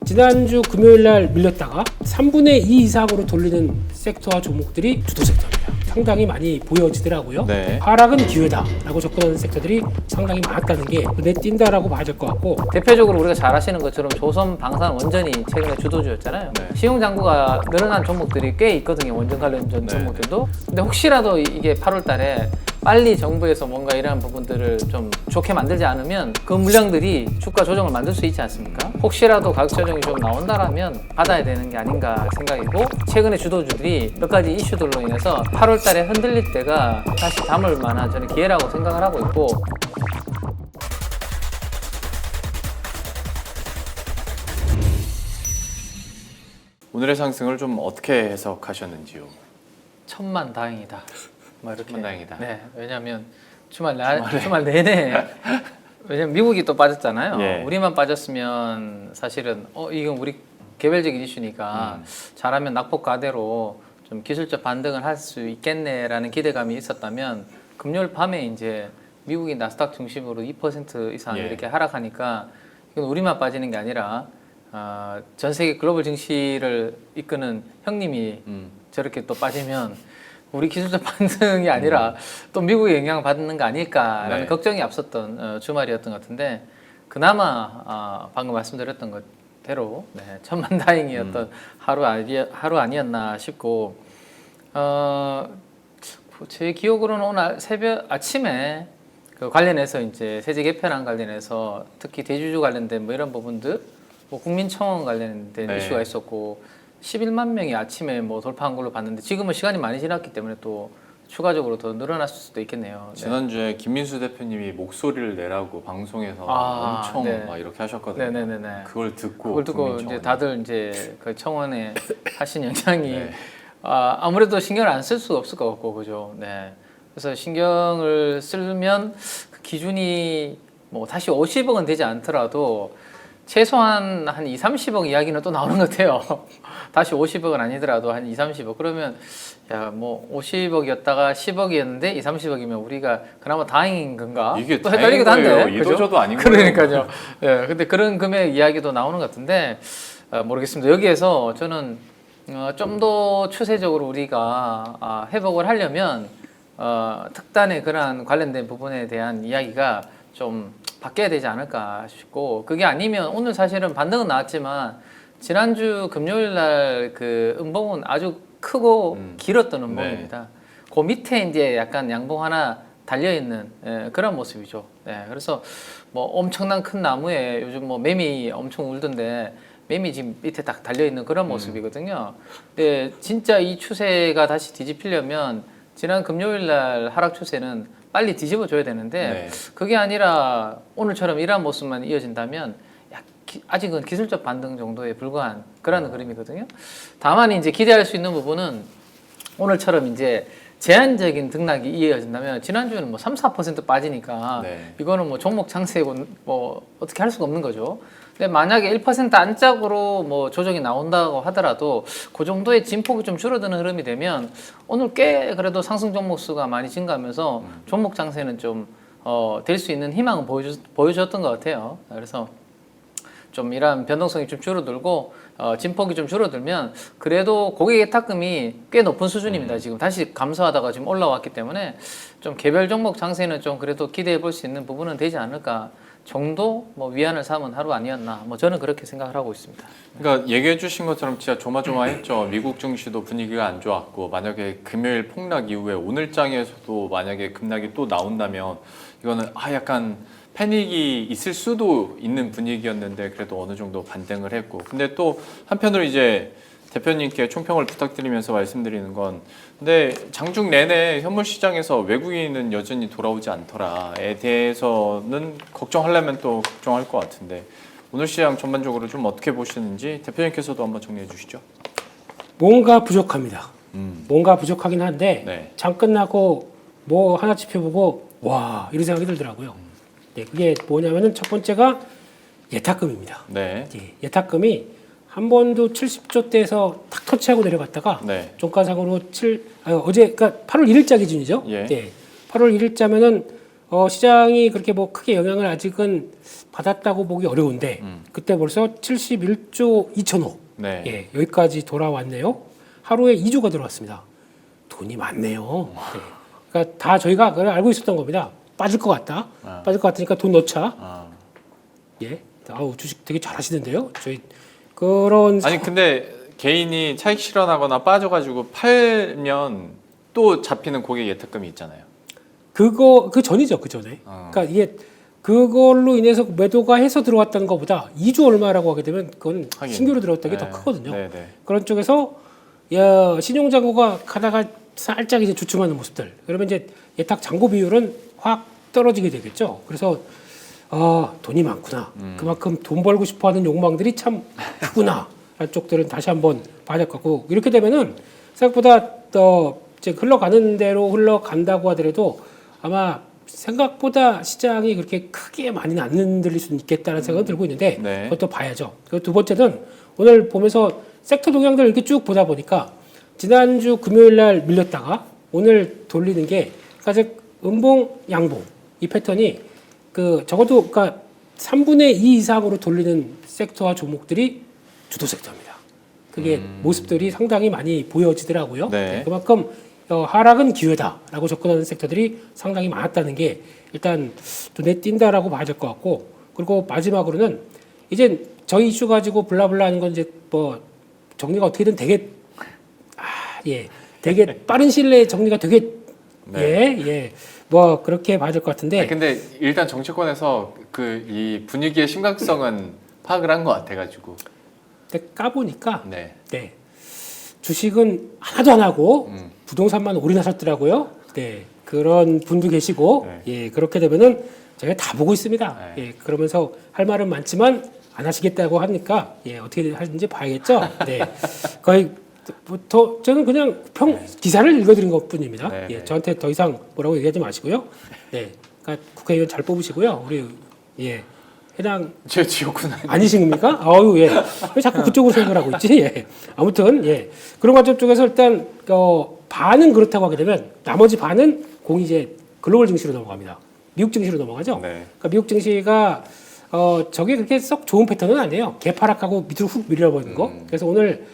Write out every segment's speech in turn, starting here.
지난주 금요일 날 밀렸다가 3분의 2 이상으로 돌리는 섹터와 종목들이 주도 섹터입니다. 상당히 많이 보여지더라고요. 네. 하락은 기회다라고 접근하는 섹터들이 상당히 많았다는 게 눈에 띈다라고 봐야 될 것 같고, 대표적으로 우리가 잘 아시는 것처럼 조선, 방산, 원전이 최근에 주도주였잖아요. 네. 시용 잔고가 늘어난 종목들이 꽤 있거든요. 원전 관련된 종목들도. 근데 혹시라도 이게 8월 달에 빨리 정부에서 뭔가 이러한 부분들을 좀 좋게 만들지 않으면 그 물량들이 주가 조정을 만들 수 있지 않습니까? 혹시라도 가격 조정이 좀 나온다라면 받아야 되는 게 아닌가 생각이고, 최근에 주도주들이 몇 가지 이슈들로 인해서 8월 달에 흔들릴 때가 다시 담을 만한 저는 기회라고 생각을 하고 있고, 오늘의 상승을 좀 어떻게 해석하셨는지요? 천만 다행이다. 뭐 이렇게. 천만 다행이다. 네, 왜냐하면 주말 내내 왜냐면 미국이 또 빠졌잖아요. 예. 우리만 빠졌으면 사실은 이건 우리 개별적인 이슈니까 잘하면 낙폭 가대로 좀 기술적 반등을 할 수 있겠네라는 기대감이 있었다면, 금요일 밤에 이제 미국이 나스닥 중심으로 2% 이상 예. 이렇게 하락하니까 이건 우리만 빠지는 게 아니라 전 세계 글로벌 증시를 이끄는 형님이 저렇게 또 빠지면 우리 기술적 반등이 아니라 또 미국의 영향을 받는 거 아닐까라는 네. 걱정이 앞섰던 주말이었던 것 같은데, 그나마 방금 말씀드렸던 것대로 천만다행이었던 하루 아니었나 싶고, 제 기억으로는 오늘 새벽 아침에 그 관련해서 이제 세제 개편안 관련해서 특히 대주주 관련된 뭐 이런 부분들, 뭐 국민청원 관련된 네. 이슈가 있었고 11만 명이 아침에 뭐 돌파한 걸로 봤는데, 지금은 시간이 많이 지났기 때문에 또 추가적으로 더 늘어났을 수도 있겠네요. 네. 지난주에 김민수 대표님이 목소리를 내라고 방송에서 엄청 네. 막 이렇게 하셨거든요. 네네네네. 그걸 듣고 그걸 듣고 이제 국민청원이. 다들 이제 그 청원에 하신 영향이 네. 아무래도 신경을 안 쓸 수가 없을 것 같고, 그죠? 네. 그래서 신경을 쓰면 그 기준이 뭐 다시 50억은 되지 않더라도 최소한 한 2, 30억 이야기는 또 나오는 것 같아요. 다시 50억은 아니더라도 한 2, 30억. 그러면 야, 뭐 50억이었다가 10억이었는데 2, 30억이면 우리가 그나마 다행인 건가? 이게 또 다행인 헷갈리기도 한데. 거예요. 그죠? 이도저도 아닌 거예요. 그러니까요. 예. 근데 그런 금액 이야기도 나오는 것 같은데 모르겠습니다. 여기에서 저는 좀 더 추세적으로 우리가 회복을 하려면 특단의 그러한 관련된 부분에 대한 이야기가 좀 바뀌어야 되지 않을까 싶고, 그게 아니면 오늘 사실은 반등은 나왔지만 지난주 금요일 날 그 음봉은 아주 크고 길었던 음봉입니다. 그 밑에 이제 약간 양봉 하나 달려 있는 그런 모습이죠. 그래서 뭐 엄청난 큰 나무에 요즘 뭐 매미 엄청 울던데 매미 지금 밑에 딱 달려 있는 그런 모습이거든요. 근데 진짜 이 추세가 다시 뒤집히려면 지난 금요일 날 하락 추세는 빨리 뒤집어 줘야 되는데 그게 아니라 오늘처럼 이러한 모습만 이어진다면 아직은 기술적 반등 정도에 불과한 그런 그림이거든요. 다만 이제 기대할 수 있는 부분은 오늘처럼 이제 제한적인 등락이 이어진다면, 지난주에는 뭐 3, 4% 빠지니까 이거는 뭐 종목 장세고 뭐 어떻게 할 수가 없는 거죠. 근데 만약에 1% 안짝으로 뭐 조정이 나온다고 하더라도 그 정도의 진폭이 좀 줄어드는 흐름이 되면 오늘 꽤 그래도 상승 종목 수가 많이 증가하면서 종목 장세는 좀 될 수 있는 희망은 보여줬던 것 같아요. 그래서 좀 이러한 변동성이 좀 줄어들고 진폭이 좀 줄어들면 그래도 고객 예탁금이 꽤 높은 수준입니다. 지금 다시 감소하다가 지금 올라왔기 때문에 좀 개별 종목 장세는 좀 그래도 기대해 볼 수 있는 부분은 되지 않을까 정도 뭐 위안을 삼은 하루 아니었나, 뭐 저는 그렇게 생각을 하고 있습니다. 그러니까 얘기해 주신 것처럼 진짜 조마조마했죠. 미국 증시도 분위기가 안 좋았고, 만약에 금요일 폭락 이후에 오늘 장에서도 만약에 급락이 또 나온다면 이거는 약간 패닉이 있을 수도 있는 분위기였는데 그래도 어느 정도 반등을 했고, 근데 또 한편으로 이제 대표님께 총평을 부탁드리면서 말씀드리는 건, 근데 장중 내내 현물 시장에서 외국인은 여전히 돌아오지 않더라에 대해서는 걱정하려면 또 걱정할 것 같은데, 오늘 시장 전반적으로 좀 어떻게 보시는지 대표님께서도 한번 정리해 주시죠. 뭔가 부족합니다. 뭔가 부족하긴 한데 장 끝나고 뭐 하나 짚어보고 와 이런 생각이 들더라고요. 그게 뭐냐면은 첫 번째가 예탁금입니다. 예탁금이 한 번도 70조대에서 탁 터치하고 내려갔다가 종가상으로 어제 그러니까 8월 1일자 기준이죠. 8월 1일자면은 시장이 그렇게 뭐 크게 영향을 아직은 받았다고 보기 어려운데 그때 벌써 71조 2천억 네. 예, 여기까지 돌아왔네요. 하루에 2조가 들어왔습니다. 돈이 많네요. 네. 그러니까 다 저희가 그걸 알고 있었던 겁니다. 빠질 것 같다. 빠질 것 같으니까 돈 넣자. 예. 아우 주식 되게 잘하시는데요. 저희 그런 아니 근데 개인이 차익 실현하거나 빠져가지고 팔면 또 잡히는 고객 예탁금이 있잖아요. 그 전이죠. 그 전에. 그러니까 이게 그걸로 인해서 매도가 해서 들어왔다는 것보다 2조 얼마라고 하게 되면 그건 하긴. 신규로 들어왔다는 게 네. 더 크거든요. 네, 네. 그런 쪽에서 야, 신용장고가 가다가 살짝 이제 주춤하는 모습들. 그러면 이제 예탁 잔고 비율은 확 떨어지게 되겠죠. 그래서 돈이 많구나. 그만큼 돈 벌고 싶어하는 욕망들이 참 크구나. 라는 쪽들은 다시 한번 봐야 될 것 같고 이렇게 되면은 생각보다 이제 흘러가는 대로 흘러간다고 하더라도 아마 생각보다 시장이 그렇게 크게 많이는 안 흔들릴 수는 있겠다는 생각은 들고 있는데 네. 그것도 봐야죠. 그리고 두 번째는 오늘 보면서 섹터 동향들 이렇게 쭉 보다 보니까 지난주 금요일 날 밀렸다가 오늘 돌리는 게 사실 음봉 양봉 이 패턴이 그 적어도 그러니까 3분의 2 이상으로 돌리는 섹터와 종목들이 주도 섹터입니다. 그게 모습들이 상당히 많이 보여지더라고요. 네. 그만큼 하락은 기회다라고 접근하는 섹터들이 상당히 많았다는 게 일단 눈에 띈다라고 봐야 될 것 같고 그리고 마지막으로는 이제 저희 이슈 가지고 블라블라 하는 건 이제 뭐 정리가 어떻게든 되게 되게 빠른 시일 내에 정리가 되게 네. 뭐 그렇게 봐야 될 것 같은데 근데 일단 정치권에서 그 이 분위기의 심각성은 파악을 한 것 같아가지고. 근데 까보니까 네. 네. 주식은 하나도 안 하고 부동산만 올인하셨더라고요. 네. 그런 분도 계시고 예, 그렇게 되면은 저희가 다 보고 있습니다. 예, 그러면서 할 말은 많지만 안 하시겠다고 하니까 예, 어떻게 하는지 봐야겠죠. 네. 거의 더 저는 그냥 기사를 읽어드린 것뿐입니다. 네, 예, 네. 저한테 더 이상 뭐라고 얘기하지 마시고요. 네. 그러니까 국회의원 잘 뽑으시고요. 우리 해당 제 지역구는 아니십니까? 아유, 예. 왜 자꾸 그쪽으로 생각하고 있지? 예. 아무튼, 예. 그런 관점 쪽에서 일단, 반은 그렇다고 하게 되면 나머지 반은 공이 이제 글로벌 증시로 넘어갑니다. 미국 증시로 넘어가죠? 네. 그러니까 미국 증시가, 저게 그렇게 썩 좋은 패턴은 아니에요. 개파락하고 밑으로 훅 밀려버리는 거. 그래서 오늘,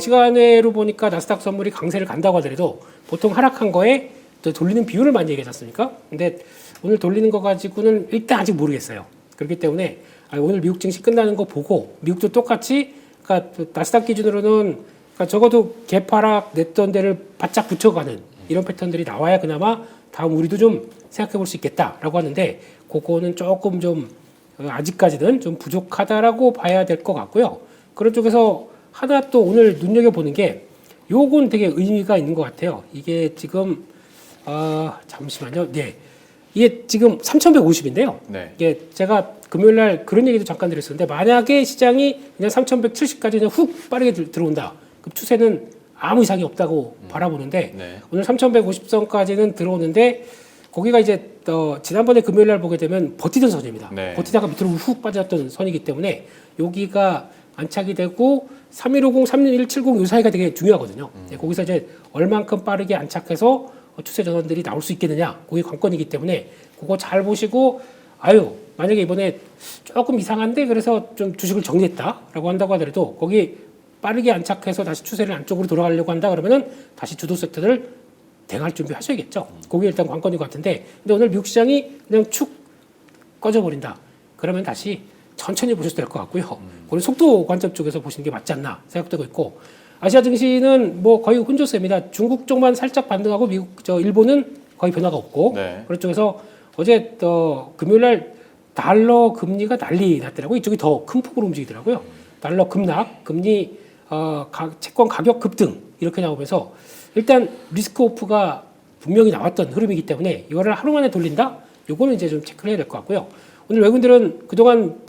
시간외로 보니까 나스닥 선물이 강세를 간다고 하더라도 보통 하락한 거에 또 돌리는 비율을 많이 얘기하지 않습니까? 근데 오늘 돌리는 거 가지고는 일단 아직 모르겠어요. 그렇기 때문에 오늘 미국 증시 끝나는 거 보고 미국도 똑같이 그러니까 나스닥 기준으로는 그러니까 적어도 개파락 냈던 데를 바짝 붙여가는 이런 패턴들이 나와야 그나마 다음 우리도 좀 생각해 볼 수 있겠다라고 하는데 그거는 조금 좀 아직까지는 좀 부족하다라고 봐야 될 것 같고요. 그런 쪽에서 하나 또 오늘 눈여겨보는 게 요건 되게 의미가 있는 것 같아요. 이게 지금 잠시만요. 네. 이게 지금 3,150인데요. 네. 이게 제가 금요일 날 그런 얘기도 잠깐 드렸었는데 만약에 시장이 그냥 3,170까지 그냥 훅 빠르게 들어온다. 그럼 추세는 아무 이상이 없다고 바라보는데 네. 오늘 3,150선까지는 들어오는데 거기가 이제 지난번에 금요일 날 보게 되면 버티던 선입니다. 네. 버티다가 밑으로 훅 빠졌던 선이기 때문에 여기가 안착이 되고 3150, 3170 요 사이가 되게 중요하거든요. 네, 거기서 이제 얼만큼 빠르게 안착해서 추세 전환들이 나올 수 있겠느냐, 그게 관건이기 때문에 그거 잘 보시고 만약에 이번에 조금 이상한데 그래서 좀 주식을 정리했다라고 한다고 하더라도 거기 빠르게 안착해서 다시 추세를 안쪽으로 돌아가려고 한다 그러면은 다시 주도 섹터를 대응할 준비하셔야겠죠. 그게 일단 관건인 것 같은데 근데 오늘 미국 시장이 그냥 축 꺼져버린다. 그러면 다시 천천히 보셔도 될 것 같고요. 그런 속도 관점 쪽에서 보시는 게 맞지 않나 생각되고 있고 아시아 증시는 뭐 거의 혼조세입니다. 중국 쪽만 살짝 반등하고 일본은 거의 변화가 없고 네. 그런 쪽에서 어제 금요일 날 달러 금리가 난리 났더라고요. 이쪽이 더 큰 폭으로 움직이더라고요. 달러 급락, 금리 채권 가격 급등 이렇게 나오면서 일단 리스크 오프가 분명히 나왔던 흐름이기 때문에 이거를 하루 만에 돌린다? 요거는 이제 좀 체크를 해야 될 것 같고요. 오늘 외국인들은 그동안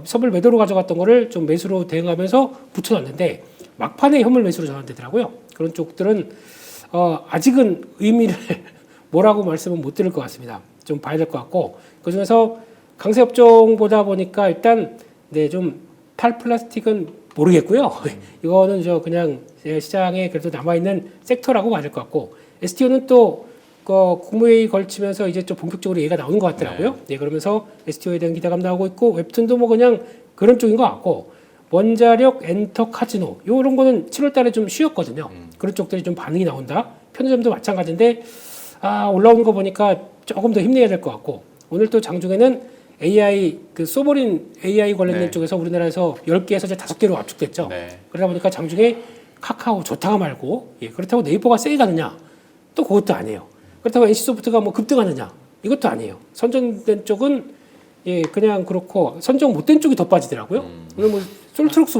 선물 매도로 가져갔던 거를 좀 매수로 대응하면서 붙여놨는데 막판에 현물 매수로 전환되더라고요. 그런 쪽들은 아직은 의미를 뭐라고 말씀은 못 드릴 것 같습니다. 좀 봐야 될 것 같고 그중에서 강세 업종보다 보니까 일단 좀 탈플라스틱은 모르겠고요. 이거는 그냥 시장에 그래도 남아있는 섹터라고 맞을 것 같고 STO는 또 국무회의 걸치면서 이제 좀 본격적으로 얘기가 나오는 것 같더라고요. 네, 그러면서 STO에 대한 기대감 나오고 있고 웹툰도 뭐 그냥 그런 쪽인 것 같고 원자력 엔터 카지노 이런 거는 7월달에 좀 쉬었거든요. 그런 쪽들이 좀 반응이 나온다. 편의점도 마찬가지인데 올라오는 거 보니까 조금 더 힘내야 될 것 같고 오늘 또 장중에는 AI 그 소버린 AI 관련된 네. 쪽에서 우리나라에서 10개에서 이제 5개로 압축됐죠. 네. 그러다 보니까 장중에 카카오 좋다가 말고 그렇다고 네이버가 세게 가느냐 또 그것도 아니에요. 그렇다고 NC소프트가 뭐 급등하느냐 이것도 아니에요. 선정된 쪽은 그냥 그렇고 선정 못된 쪽이 더 빠지더라고요. 오늘 뭐 솔트럭스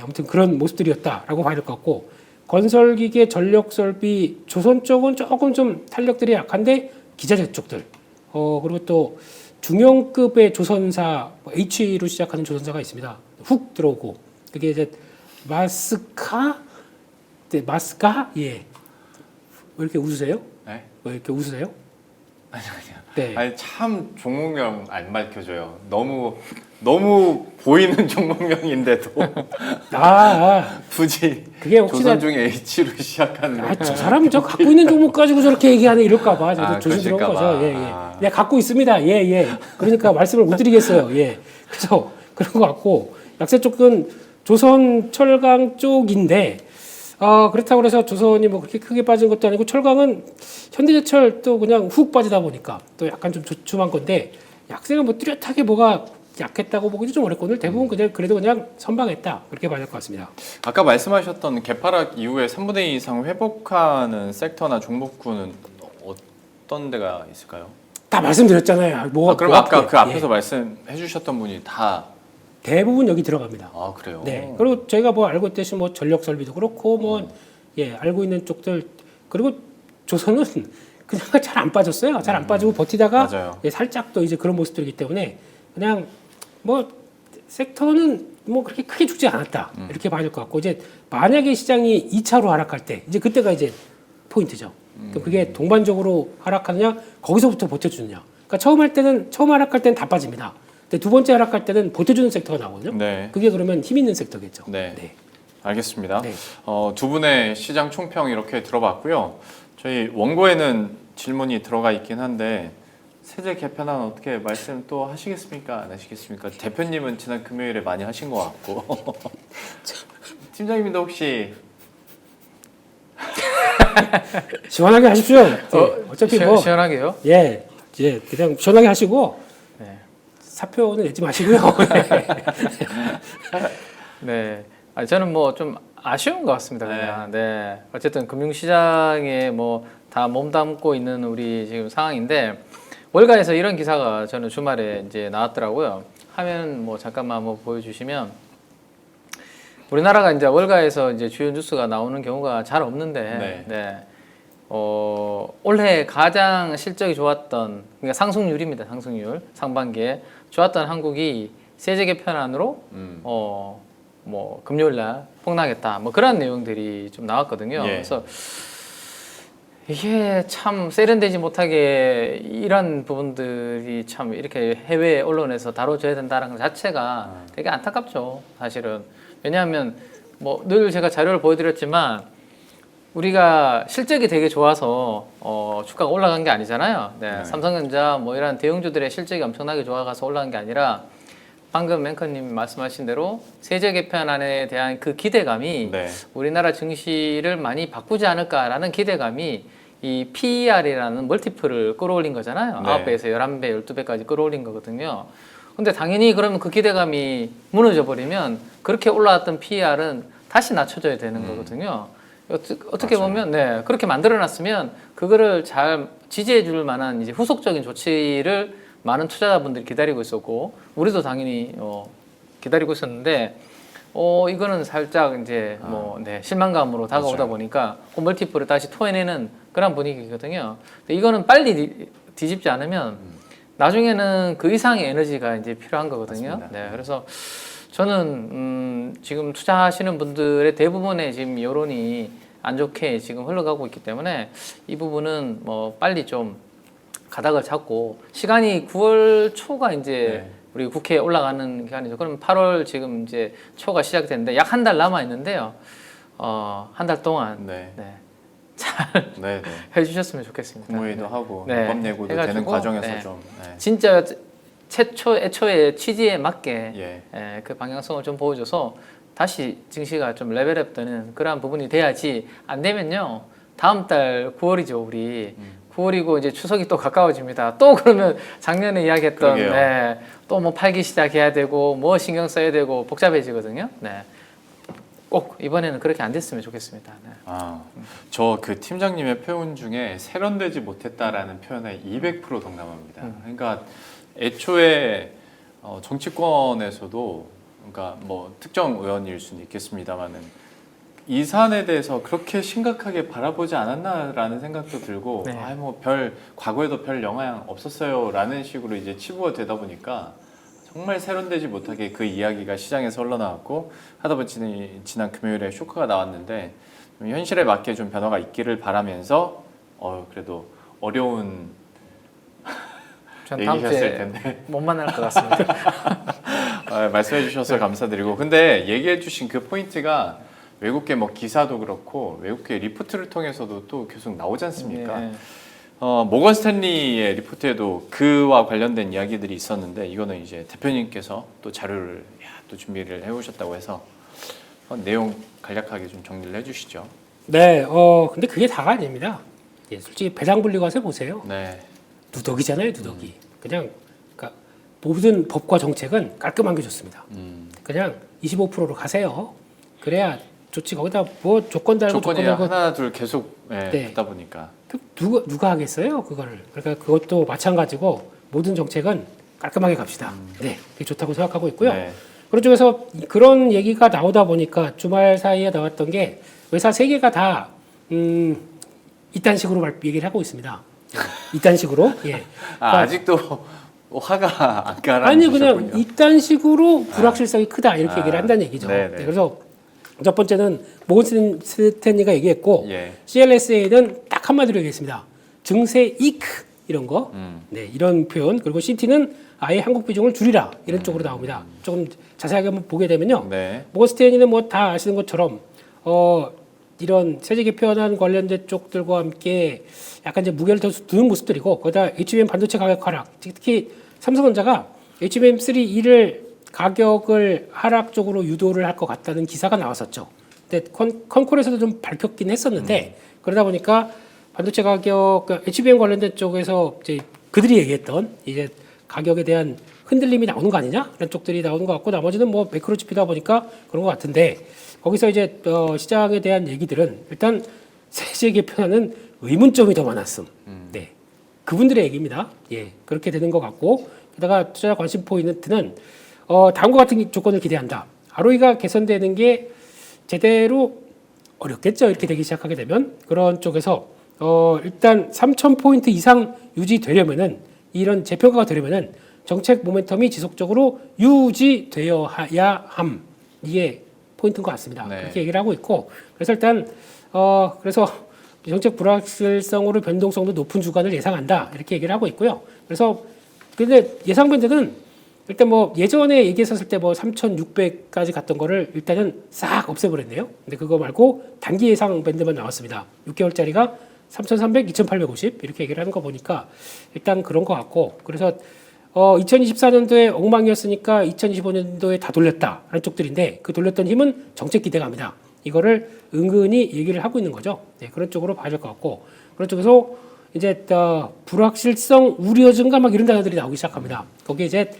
아무튼 그런 모습들이었다라고 봐야 될 것 같고 건설기계 전력설비 조선 쪽은 조금 좀 탄력들이 약한데 기자재 쪽들 그리고 또 중형급의 조선사 H로 시작하는 조선사가 있습니다. 훅 들어오고 그게 이제 마스카 왜 이렇게 웃으세요? 네? 왜 이렇게 웃으세요? 아니요. 네. 아니 참 종목명 안 밝혀줘요. 너무 보이는 종목명인데도 굳이 그게 혹시나 조선 중에 H로 시작하는. 저 사람 저 갖고 있는 종목 가지고 저렇게 얘기하네 이럴까봐 저도 조심스러운 그러실까 거죠. 봐. 네, 갖고 있습니다. 그러니까 말씀을 못 드리겠어요. 그래서 그런 것 같고 약세 쪽은 조선 철강 쪽인데 그렇다고 해서 조선이 뭐 그렇게 크게 빠진 것도 아니고 철강은 현대제철 또 그냥 훅 빠지다 보니까 또 약간 좀 주춤한 건데 약세가 뭐 뚜렷하게 뭐가 약했다고 보기도 좀 어렵고 오늘 대부분 그래도 그냥 선방했다 그렇게 봐야 될 것 같습니다. 아까 말씀하셨던 개파락 이후에 3분의 2 이상 회복하는 섹터나 종목군은 어떤 데가 있을까요? 다 말씀드렸잖아요. 그럼 아까 그 앞에서 말씀해 주셨던 분이 다 대부분 여기 들어갑니다. 그래요? 네. 그리고 저희가 뭐 알고 있듯이 뭐 전력 설비도 그렇고 알고 있는 쪽들 그리고 조선은 그냥 잘 안 빠졌어요. 잘 안 빠지고 버티다가 살짝 또 이제 그런 모습들이기 때문에 그냥 뭐 섹터는 뭐 그렇게 크게 죽지 않았다 이렇게 봐야 될 것 같고 이제 만약에 시장이 2차로 하락할 때 이제 그때가 이제 포인트죠. 그러니까 그게 동반적으로 하락하느냐 거기서부터 버텨주느냐. 그러니까 처음 하락할 때는 다 빠집니다. 근데 두 번째 하락할 때는 버텨주는 섹터가 나오거든요. 네. 그게 그러면 힘 있는 섹터겠죠. 네. 알겠습니다. 네. 두 분의 시장 총평 이렇게 들어봤고요. 저희 원고에는 질문이 들어가 있긴 한데 세제 개편안 어떻게 말씀 또 하시겠습니까? 안 하시겠습니까? 대표님은 지난 금요일에 많이 하신 것 같고 팀장님도 혹시 시원하게 하십시오. 어차피 뭐 시원하게요? 그냥 시원하게 하시고 네. 사표는 내지 마시고요. 네. 저는 뭐 좀 아쉬운 것 같습니다. 그냥. 네. 어쨌든 금융시장에 뭐 다 몸담고 있는 우리 지금 상황인데 월가에서 이런 기사가 저는 주말에 이제 나왔더라고요. 화면 뭐 잠깐만 한번 보여주시면 우리나라가 이제 월가에서 이제 주요 뉴스가 나오는 경우가 잘 없는데, 올해 가장 실적이 좋았던 그러니까 상승률입니다. 상승률 상반기에 좋았던 한국이 세제 개편안으로 뭐 금요일날 폭락했다. 뭐 그런 내용들이 좀 나왔거든요. 그래서 이게 참 세련되지 못하게 이런 부분들이 참 이렇게 해외 언론에서 다뤄져야 된다는 것 자체가 되게 안타깝죠. 사실은. 왜냐하면 뭐 늘 제가 자료를 보여드렸지만 우리가 실적이 되게 좋아서 주가가 올라간 게 아니잖아요. 삼성전자 뭐 이런 대형주들의 실적이 엄청나게 좋아가서 올라간 게 아니라 방금 앵커님 말씀하신 대로 세제 개편안에 대한 그 기대감이 우리나라 증시를 많이 바꾸지 않을까라는 기대감이 이 PER이라는 멀티플을 끌어올린 거잖아요. 9배에서 11배, 12배까지 끌어올린 거거든요. 근데 당연히 그러면 그 기대감이 무너져 버리면 그렇게 올라왔던 PER은 다시 낮춰져야 되는 거거든요. 어떻게 보면 그렇게 만들어 놨으면 그거를 잘 지지해 줄 만한 이제 후속적인 조치를 많은 투자자분들이 기다리고 있었고 우리도 당연히 기다리고 있었는데 이거는 살짝 이제 실망감으로 다가오다 보니까 그 멀티플을 다시 토해내는 그런 분위기거든요. 근데 이거는 빨리 뒤집지 않으면 나중에는 그 이상의 에너지가 이제 필요한 거거든요. 그래서 저는 지금 투자하시는 분들의 대부분의 지금 여론이 안 좋게 지금 흘러가고 있기 때문에 이 부분은 뭐 빨리 좀 가닥을 잡고 시간이 9월 초가 이제 우리 국회에 올라가는 기간이죠. 그럼 8월 지금 이제 초가 시작됐는데 약 한 달 남아 있는데요. 한 달 동안 잘 네, 네. 해주셨으면 좋겠습니다. 국무회의도 네. 하고 네. 입법 내고도 되는 해가지고, 과정에서 네. 좀 네. 진짜 애초에 취지에 맞게 예. 그 방향성을 좀 보여줘서 다시 증시가 좀 레벨업되는 그러한 부분이 돼야지. 안 되면요 다음 달 9월이죠 우리 9월이고 이제 추석이 또 가까워집니다. 또 그러면 작년에 이야기했던 그러게요. 또 뭐 팔기 시작해야 되고 뭐 신경 써야 되고 복잡해지거든요. 네. 꼭 이번에는 그렇게 안 됐으면 좋겠습니다. 네. 저 그 팀장님의 표현 중에 세련되지 못했다라는 표현에 200% 동감합니다. 그러니까 애초에 정치권에서도 그러니까 뭐 특정 의원일 수는 있겠습니다만은 이 사안에 대해서 그렇게 심각하게 바라보지 않았나라는 생각도 들고 네. 뭐 과거에도 별 영향 없었어요라는 식으로 이제 치부가 되다 보니까 정말 세련되지 못하게 그 이야기가 시장에서 흘러나왔고 하다 보니 지난 금요일에 쇼크가 나왔는데 현실에 맞게 좀 변화가 있기를 바라면서 그래도 어려운 전 다음 얘기하셨을 주에 텐데 못 만날 것 같습니다. 말씀해 주셔서 감사드리고 근데 얘기해 주신 그 포인트가 외국계 뭐 기사도 그렇고 외국계 리포트를 통해서도 또 계속 나오지 않습니까? 네. 모건 스탠리의 리포트에도 그와 관련된 이야기들이 있었는데 이거는 이제 대표님께서 또 자료를 또 준비를 해오셨다고 해서 내용 간략하게 좀 정리를 해주시죠. 네, 근데 그게 다가 아닙니다. 예, 솔직히 배당분리과세 보세요. 네. 누더기잖아요, 누더기. 그냥 그러니까 모든 법과 정책은 깔끔한 게 좋습니다. 그냥 25%로 가세요. 그래야 좋지. 거기다 뭐 조건 달고 조건이 조건 달고 하나 둘 계속 네. 듣다 보니까 누가 하겠어요, 그거를. 그러니까 그것도 마찬가지고 모든 정책은 깔끔하게 갑시다. 네, 그게 좋다고 생각하고 있고요. 네. 그런 쪽에서 그런 얘기가 나오다 보니까 주말 사이에 나왔던 게 회사 세 개가 다 이딴 식으로 얘기를 하고 있습니다. 이딴 식으로. 예. 그러니까 아직도 화가 안 가라앉으셨군요. 아니 그냥 이딴 식으로 불확실성이 크다 이렇게 얘기를 한다는 얘기죠. 네네. 네, 그래서 첫 번째는 모건 스탠리가 얘기했고 예. CLSA는 딱 한마디로 얘기했습니다. 증세 이크 이런 거, 네 이런 표현 그리고 CT는 아예 한국 비중을 줄이라 이런 쪽으로 나옵니다. 조금 자세하게 한번 보게 되면요. 네. 모건 스탠리는 뭐 다 아시는 것처럼 이런 세제 개편안 관련된 쪽들과 함께 약간 이제 무게를 더 두는 모습들이고 거기다 HBM 반도체 가격 하락, 특히 삼성전자가 HBM3E를 가격을 하락 쪽으로 유도를 할 것 같다는 기사가 나왔었죠. 근데 컨콜에서도 좀 밝혔긴 했었는데 그러다 보니까 반도체 가격, 그러니까 HBM 관련된 쪽에서 이제 그들이 얘기했던 이제 가격에 대한 흔들림이 나오는 거 아니냐? 이런 쪽들이 나오는 것 같고 나머지는 뭐 매크로 지표다 보니까 그런 것 같은데 거기서 이제 시장에 대한 얘기들은 일단 세제 개편하는 의문점이 더 많았음. 네, 그분들의 얘기입니다. 예, 그렇게 되는 것 같고 게다가 투자 관심 포인트는 다음과 같은 조건을 기대한다. ROE가 개선되는 게 제대로 어렵겠죠. 이렇게 되기 시작하게 되면 그런 쪽에서 일단 3,000포인트 이상 유지되려면은 이런 재평가가 되려면은 정책 모멘텀이 지속적으로 유지되어야 함. 이게 포인트인 것 같습니다. 네. 그렇게 얘기를 하고 있고 그래서 일단 그래서 정책 불확실성으로 변동성도 높은 주간을 예상한다. 이렇게 얘기를 하고 있고요. 그래서 근데 예상 밴드는 일단 뭐 예전에 얘기했었을 때 뭐 3,600까지 갔던 거를 일단은 싹 없애버렸네요. 근데 그거 말고 단기 예상 밴드만 나왔습니다. 6개월짜리가 3,300, 2,850 이렇게 얘기를 하는 거 보니까 일단 그런 것 같고 그래서 2024년도에 엉망이었으니까 2025년도에 다 돌렸다라는 쪽들인데 그 돌렸던 힘은 정책 기대감이다. 이거를 은근히 얘기를 하고 있는 거죠. 네, 그런 쪽으로 봐야 될 것 같고 그런 쪽에서 이제 불확실성 우려 증가 막 이런 단어들이 나오기 시작합니다. 거기에 이제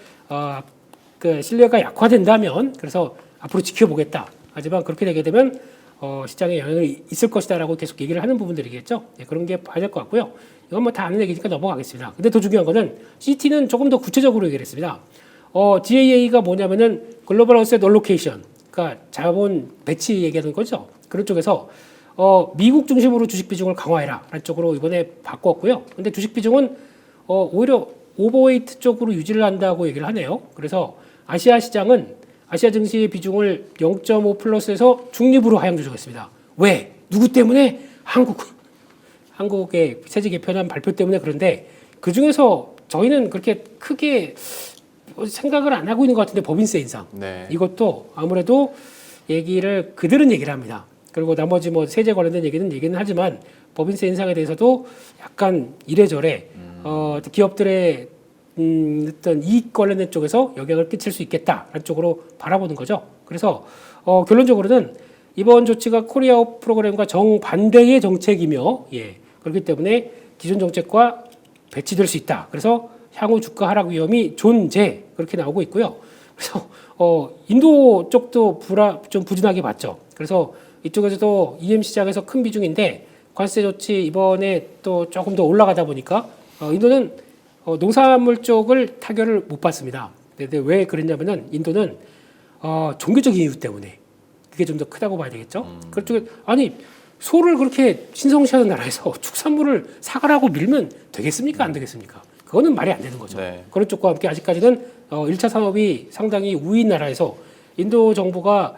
그 신뢰가 약화된다면 그래서 앞으로 지켜보겠다. 하지만 그렇게 되게 되면 시장에 영향이 있을 것이다라고 계속 얘기를 하는 부분들이겠죠. 네, 그런 게 봐야 될 것 같고요. 이건 뭐 다 아는 얘기니까 넘어가겠습니다. 근데 더 중요한 거는 CT는 조금 더 구체적으로 얘기를 했습니다. GAA가 뭐냐면은 글로벌 어셋 얼로케이션, 그러니까 자본 배치 얘기하는 거죠. 그런 쪽에서 미국 중심으로 주식 비중을 강화해라라는 쪽으로 이번에 바꿨고요. 근데 주식 비중은 오히려 오버웨이트 쪽으로 유지를 한다고 얘기를 하네요. 그래서 아시아 시장은 아시아 증시의 비중을 0.5 플러스에서 중립으로 하향 조정했습니다. 왜? 누구 때문에? 한국의 세제 개편안 발표 때문에. 그런데 그 중에서 저희는 그렇게 크게 생각을 안 하고 있는 것 같은데 법인세 인상. 네. 이것도 아무래도 그들은 얘기를 합니다. 그리고 나머지 뭐 세제 관련된 얘기는 하지만 법인세 인상에 대해서도 약간 이래저래 기업들의 어떤 이익 관련된 쪽에서 영향을 끼칠 수 있겠다라는 쪽으로 바라보는 거죠. 그래서 결론적으로는 이번 조치가 코리아업 프로그램과 정반대의 정책이며 그렇기 때문에 기존 정책과 배치될 수 있다. 그래서 향후 주가 하락 위험이 존재 그렇게 나오고 있고요. 그래서 인도 쪽도 좀 부진하게 봤죠. 그래서 이쪽에서도 EM 시장에서 큰 비중인데 관세 조치 이번에 또 조금 더 올라가다 보니까 인도는 농산물 쪽을 타결을 못 받습니다. 근데 왜 그랬냐면은 인도는 종교적인 이유 때문에 그게 좀 더 크다고 봐야 되겠죠. 그쪽에 아니 소를 그렇게 신성시하는 나라에서 축산물을 사가라고 밀면 되겠습니까? 안 되겠습니까? 그거는 말이 안 되는 거죠. 네. 그런 쪽과 함께 아직까지는 1차 산업이 상당히 우위인 나라에서 인도 정부가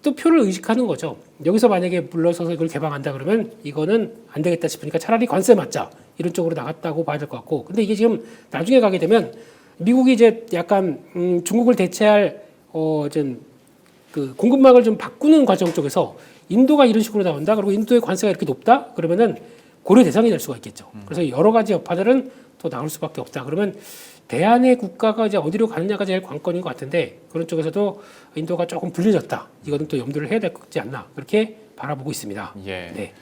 또 표를 의식하는 거죠. 여기서 만약에 물러서서 이걸 개방한다 그러면 이거는 안 되겠다 싶으니까 차라리 관세 맞자 이런 쪽으로 나갔다고 봐야 될 것 같고, 근데 이게 지금 나중에 가게 되면 미국이 이제 약간 중국을 대체할 그 공급망을 좀 바꾸는 과정 쪽에서 인도가 이런 식으로 나온다. 그리고 인도의 관세가 이렇게 높다. 그러면은 고려 대상이 될 수가 있겠죠. 그래서 여러 가지 여파들은 또 나올 수밖에 없다. 그러면 대안의 국가가 이제 어디로 가느냐가 제일 관건인 것 같은데 그런 쪽에서도 인도가 조금 불리해졌다. 이거는 또 염두를 해야 되지 않나 그렇게 바라보고 있습니다. 예. 네.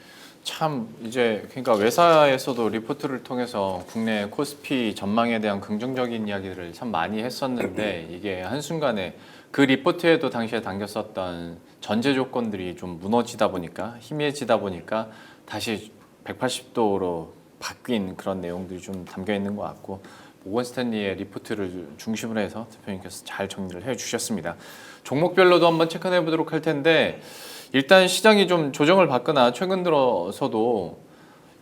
참 이제 그러니까 외사에서도 리포트를 통해서 국내 코스피 전망에 대한 긍정적인 이야기들을 참 많이 했었는데 이게 한순간에 그 리포트에도 당시에 담겼었던 전제 조건들이 좀 무너지다 보니까 희미해지다 보니까 다시 180도로 바뀐 그런 내용들이 좀 담겨 있는 것 같고 모건 스탠리의 리포트를 중심으로 해서 대표님께서 잘 정리를 해주셨습니다. 종목별로도 한번 체크해 보도록 할 텐데 일단 시장이 좀 조정을 받거나 최근 들어서도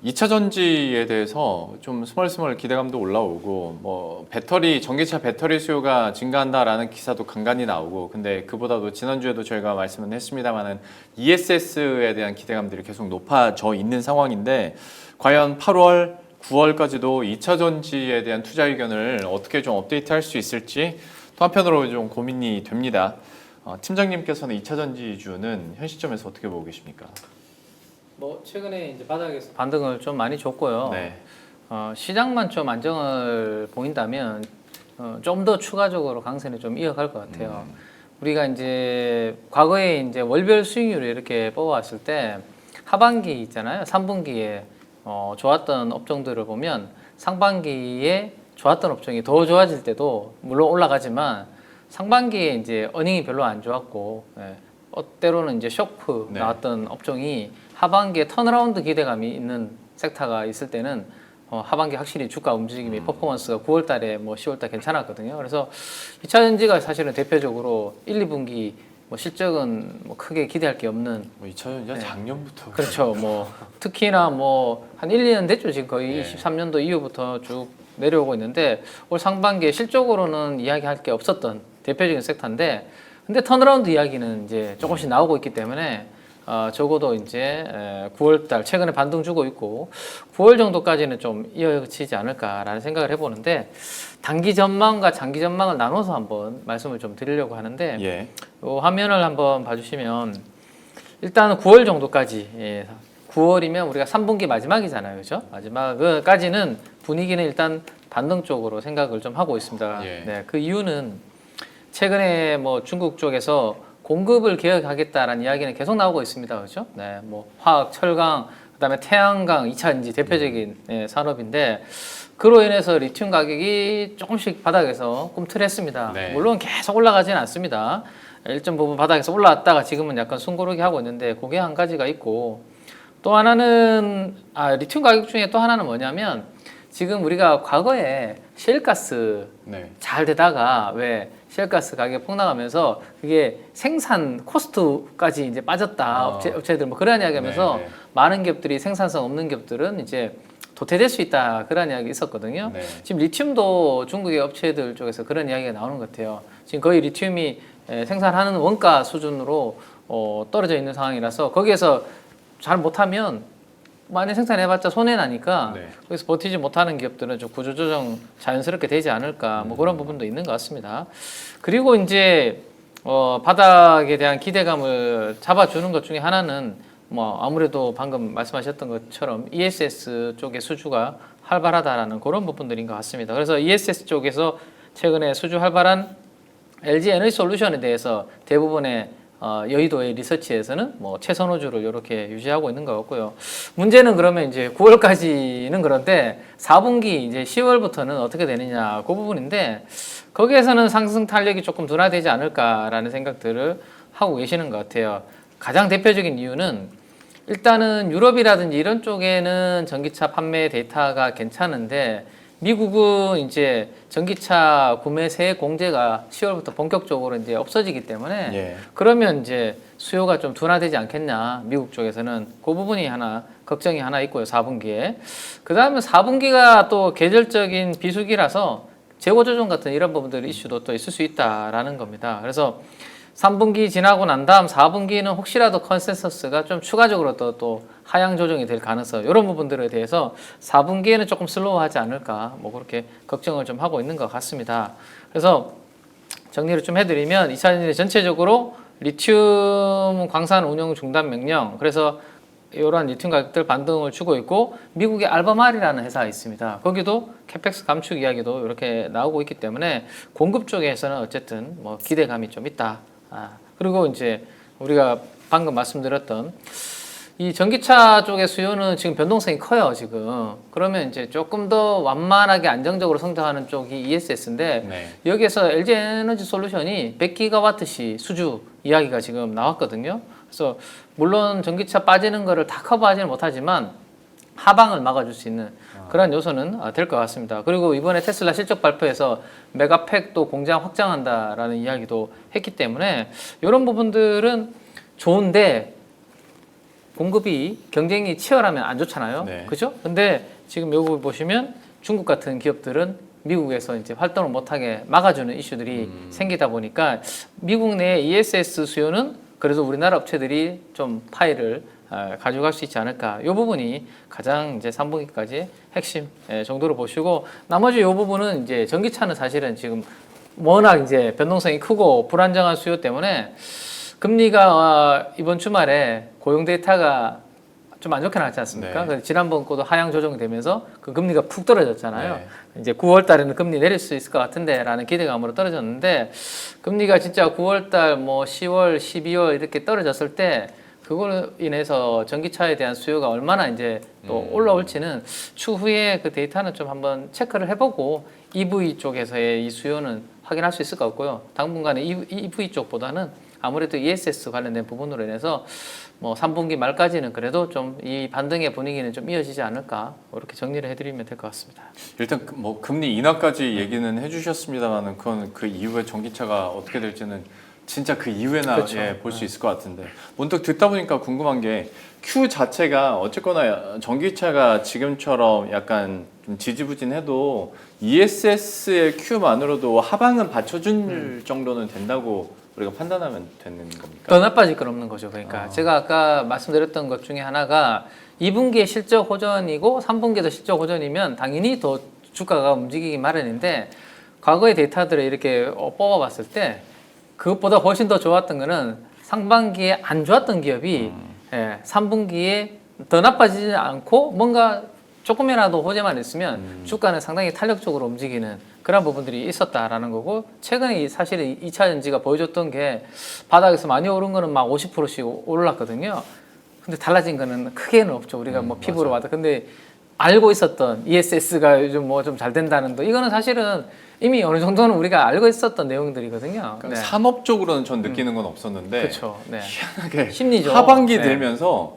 2차 전지에 대해서 좀 스멀스멀 기대감도 올라오고 뭐 배터리 전기차 배터리 수요가 증가한다라는 기사도 간간히 나오고 근데 그보다도 지난주에도 저희가 말씀은 했습니다만은 ESS에 대한 기대감들이 계속 높아져 있는 상황인데 과연 8월 9월까지도 2차 전지에 대한 투자 의견을 어떻게 좀 업데이트할 수 있을지 또 한편으로 좀 고민이 됩니다. 팀장님께서는 2차 전지주는 현 시점에서 어떻게 보고 계십니까? 뭐 최근에 이제 바닥에서 반등을 좀 많이 줬고요. 네. 시장만 좀 안정을 보인다면 좀 더 추가적으로 강세는 좀 이어갈 것 같아요. 우리가 이제 과거에 이제 월별 수익률을 이렇게 뽑아왔을 때 하반기 있잖아요. 3분기에 좋았던 업종들을 보면 상반기에 좋았던 업종이 더 좋아질 때도 물론 올라가지만 상반기에 이제 어닝이 별로 안 좋았고 때로는 이제 쇼크 네. 나왔던 업종이 하반기에 턴어라운드 기대감이 있는 섹터가 있을 때는 하반기 확실히 주가 움직임이 퍼포먼스가 9월달에 뭐 10월달 괜찮았거든요. 그래서 2차 전지가 사실은 대표적으로 1, 2분기 뭐 실적은 뭐 크게 기대할 게 없는 뭐 2차 전지가 네. 작년부터 그렇죠. 뭐 특히나 뭐 한 1, 2년 됐죠. 지금 거의 네. 23년도 이후부터 쭉 내려오고 있는데 올 상반기에 실적으로는 이야기할 게 없었던 대표적인 섹터인데 근데 턴어라운드 이야기는 이제 조금씩 나오고 있기 때문에 적어도 이제 9월달 최근에 반등 주고 있고 9월 정도까지는 좀 이어지지 않을까라는 생각을 해보는데 단기 전망과 장기 전망을 나눠서 한번 말씀을 좀 드리려고 하는데 예. 이 화면을 한번 봐주시면 일단 9월 정도까지 9월이면 우리가 3분기 마지막이잖아요, 그렇죠? 마지막까지는 분위기는 일단 반등 쪽으로 생각을 좀 하고 있습니다. 예. 네, 그 이유는 최근에 뭐 중국 쪽에서 공급을 개혁하겠다라는 이야기는 계속 나오고 있습니다. 그렇죠? 네, 뭐 화학, 철강, 그다음에 태양광, 2차 전지 대표적인 산업인데 그로 인해서 리튬 가격이 조금씩 바닥에서 꿈틀했습니다. 네. 물론 계속 올라가지는 않습니다. 일정 부분 바닥에서 올라왔다가 지금은 약간 숨고르기 하고 있는데 그게 한 가지가 있고 또 하나는 리튬 가격 중에 또 하나는 뭐냐면 지금 우리가 과거에 셰일가스 네. 잘 되다가 왜 셰일가스 가격 폭락하면서 그게 생산 코스트까지 이제 빠졌다 업체들 뭐 그런 이야기하면서 네. 많은 기업들이 생산성 없는 기업들은 이제 도태될 수 있다 그런 이야기 있었거든요. 네. 지금 리튬도 중국의 업체들 쪽에서 그런 이야기가 나오는 것 같아요. 지금 거의 리튬이 생산하는 원가 수준으로 떨어져 있는 상황이라서 거기에서 잘 못하면 많이 생산해봤자 손해 나니까 네. 거기서 버티지 못하는 기업들은 좀 구조조정 자연스럽게 되지 않을까 뭐 그런 부분도 있는 것 같습니다. 그리고 이제 바닥에 대한 기대감을 잡아주는 것 중에 하나는 뭐 아무래도 방금 말씀하셨던 것처럼 ESS 쪽의 수주가 활발하다라는 그런 부분들인 것 같습니다. 그래서 ESS 쪽에서 최근에 수주 활발한 LG 에너지 솔루션에 대해서 대부분의 여의도의 리서치에서는 뭐 최선호주를 이렇게 유지하고 있는 것 같고요. 문제는 그러면 이제 9월까지는 그런데 4분기 이제 10월부터는 어떻게 되느냐 그 부분인데 거기에서는 상승 탄력이 조금 둔화되지 않을까라는 생각들을 하고 계시는 것 같아요. 가장 대표적인 이유는 일단은 유럽이라든지 이런 쪽에는 전기차 판매 데이터가 괜찮은데 미국은 이제 전기차 구매세 공제가 10월부터 본격적으로 이제 없어지기 때문에 예. 그러면 이제 수요가 좀 둔화되지 않겠냐 미국 쪽에서는 그 부분이 하나 걱정이 하나 있고요 4분기에 그 다음에 4분기가 또 계절적인 비수기라서 재고 조정 같은 이런 부분들 이슈도 또 있을 수 있다라는 겁니다. 그래서 3분기 지나고 난 다음 4분기는 혹시라도 컨센서스가 좀 추가적으로 또 하향 조정이 될 가능성 이런 부분들에 대해서 4분기에는 조금 슬로우하지 않을까 뭐 그렇게 걱정을 좀 하고 있는 것 같습니다. 그래서 정리를 좀 해드리면 2021년 전체적으로 리튬 광산 운영 중단 명령 그래서 이러한 리튬 가격들 반등을 주고 있고 미국의 알바말이라는 회사가 있습니다. 거기도 캐펙스 감축 이야기도 이렇게 나오고 있기 때문에 공급 쪽에서는 어쨌든 뭐 기대감이 좀 있다. 그리고 이제 우리가 방금 말씀드렸던 이 전기차 쪽의 수요는 지금 변동성이 커요, 지금. 그러면 이제 조금 더 완만하게 안정적으로 성장하는 쪽이 ESS인데 네. 여기에서 LG 에너지 솔루션이 100기가와트시 수주 이야기가 지금 나왔거든요. 그래서 물론 전기차 빠지는 거를 다 커버하지는 못하지만 하방을 막아줄 수 있는 그런 요소는 될 것 같습니다. 그리고 이번에 테슬라 실적 발표에서 메가팩도 공장 확장한다라는 이야기도 했기 때문에 이런 부분들은 좋은데 공급이 경쟁이 치열하면 안 좋잖아요. 네. 그죠? 근데 지금 여기 보시면 중국 같은 기업들은 미국에서 이제 활동을 못하게 막아주는 이슈들이 생기다 보니까 미국 내 ESS 수요는 그래도 우리나라 업체들이 좀 파일을 가져갈 수 있지 않을까. 이 부분이 가장 이제 3분기까지 핵심 정도로 보시고 나머지 이 부분은 이제 전기차는 사실은 지금 워낙 이제 변동성이 크고 불안정한 수요 때문에 금리가 이번 주말에 고용 데이터가 좀 안 좋게 나왔지 않습니까? 네. 그래서 지난번 거도 하향 조정이 되면서 그 금리가 푹 떨어졌잖아요. 네. 이제 9월 달에는 금리 내릴 수 있을 것 같은데 라는 기대감으로 떨어졌는데 금리가 진짜 9월 달 뭐 10월, 12월 이렇게 떨어졌을 때 그걸로 인해서 전기차에 대한 수요가 얼마나 이제 또 올라올지는 추후에 그 데이터는 좀 한번 체크를 해보고 EV 쪽에서의 이 수요는 확인할 수 있을 것 같고요. 당분간은 EV 쪽보다는 아무래도 ESS 관련된 부분으로 인해서 뭐 3분기 말까지는 그래도 좀 이 반등의 분위기는 좀 이어지지 않을까 이렇게 정리를 해드리면 될 것 같습니다. 일단 뭐 금리 인하까지 얘기는 해주셨습니다만은 그건 그 이후에 전기차가 어떻게 될지는 진짜 그 이후에나 그렇죠. 볼 수 있을 것 같은데 문득 듣다 보니까 궁금한 게 Q 자체가 어쨌거나 전기차가 지금처럼 약간 좀 지지부진해도 ESS의 Q만으로도 하방은 받쳐줄 정도는 된다고 우리가 판단하면 되는 겁니까? 더 나빠질 건 없는 거죠. 그러니까 제가 아까 말씀드렸던 것 중에 하나가 2분기에 실적 호전이고 3분기에도 실적 호전이면 당연히 더 주가가 움직이기 마련인데 과거의 데이터들을 이렇게 뽑아봤을 때 그것보다 훨씬 더 좋았던 거는 상반기에 안 좋았던 기업이 3분기에 더 나빠지지 않고 뭔가 조금이라도 호재만 있으면 주가는 상당히 탄력적으로 움직이는 그런 부분들이 있었다라는 거고 최근에 사실은 2차 전지가 보여줬던 게 바닥에서 많이 오른 거는 막 50%씩 올랐거든요. 근데 달라진 거는 크게는 없죠. 우리가 뭐 피부로 봐도. 근데 알고 있었던 ESS가 요즘 뭐 좀 잘 된다는 거 이거는 사실은 이미 어느 정도는 우리가 알고 있었던 내용들이거든요. 그러니까 산업적으로는 전 느끼는 건 없었는데 그렇죠. 네. 희한하게 심리죠. 하반기 네. 되면서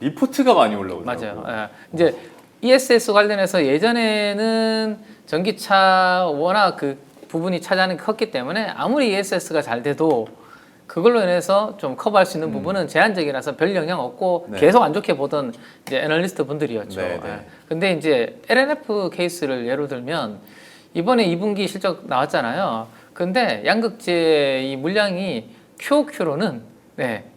리포트가 많이 올라오더라고요. 맞아요. 이제 ESS 관련해서 예전에는 전기차 워낙 그 부분이 차지하는 게 컸기 때문에 아무리 ESS가 잘 돼도 그걸로 인해서 좀 커버할 수 있는 부분은 제한적이라서 별 영향 없고 네. 계속 안 좋게 보던 이제 애널리스트 분들이었죠. 네, 네. 근데 이제 LNF 케이스를 예로 들면 이번에 2분기 실적 나왔잖아요. 근데 양극재 이 물량이 QOQ로는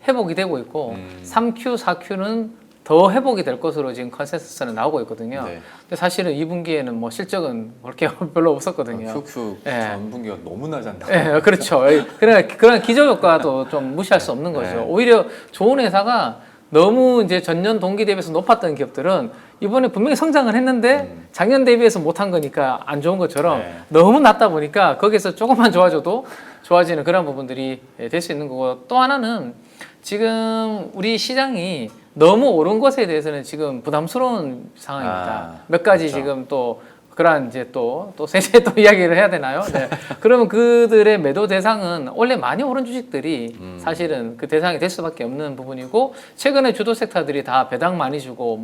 회복이 되고 있고 3Q, 4Q는 더 회복이 될 것으로 지금 컨센서스는 나오고 있거든요. 네. 근데 사실은 2분기에는 뭐 실적은 그렇게 별로 없었거든요. QQ 예. 전분기가 너무 낮았나? 예, 그렇죠. 그런 기저효과도 좀 무시할 수 없는 거죠. 네. 오히려 좋은 회사가 너무 이제 전년 동기 대비해서 높았던 기업들은 이번에 분명히 성장을 했는데 작년 대비해서 못한 거니까 안 좋은 것처럼 네. 너무 낮다 보니까 거기서 조금만 좋아져도 좋아지는 그런 부분들이 될 수 있는 거고, 또 하나는 지금 우리 시장이 너무 오른 것에 대해서는 지금 부담스러운 상황입니다. 몇 가지 그렇죠. 지금 또 그러한 이제 또 세세 또 이야기를 해야 되나요? 네. 그러면 그들의 매도 대상은 원래 많이 오른 주식들이 사실은 그 대상이 될 수밖에 없는 부분이고, 최근에 주도 섹터들이 다 배당 많이 주고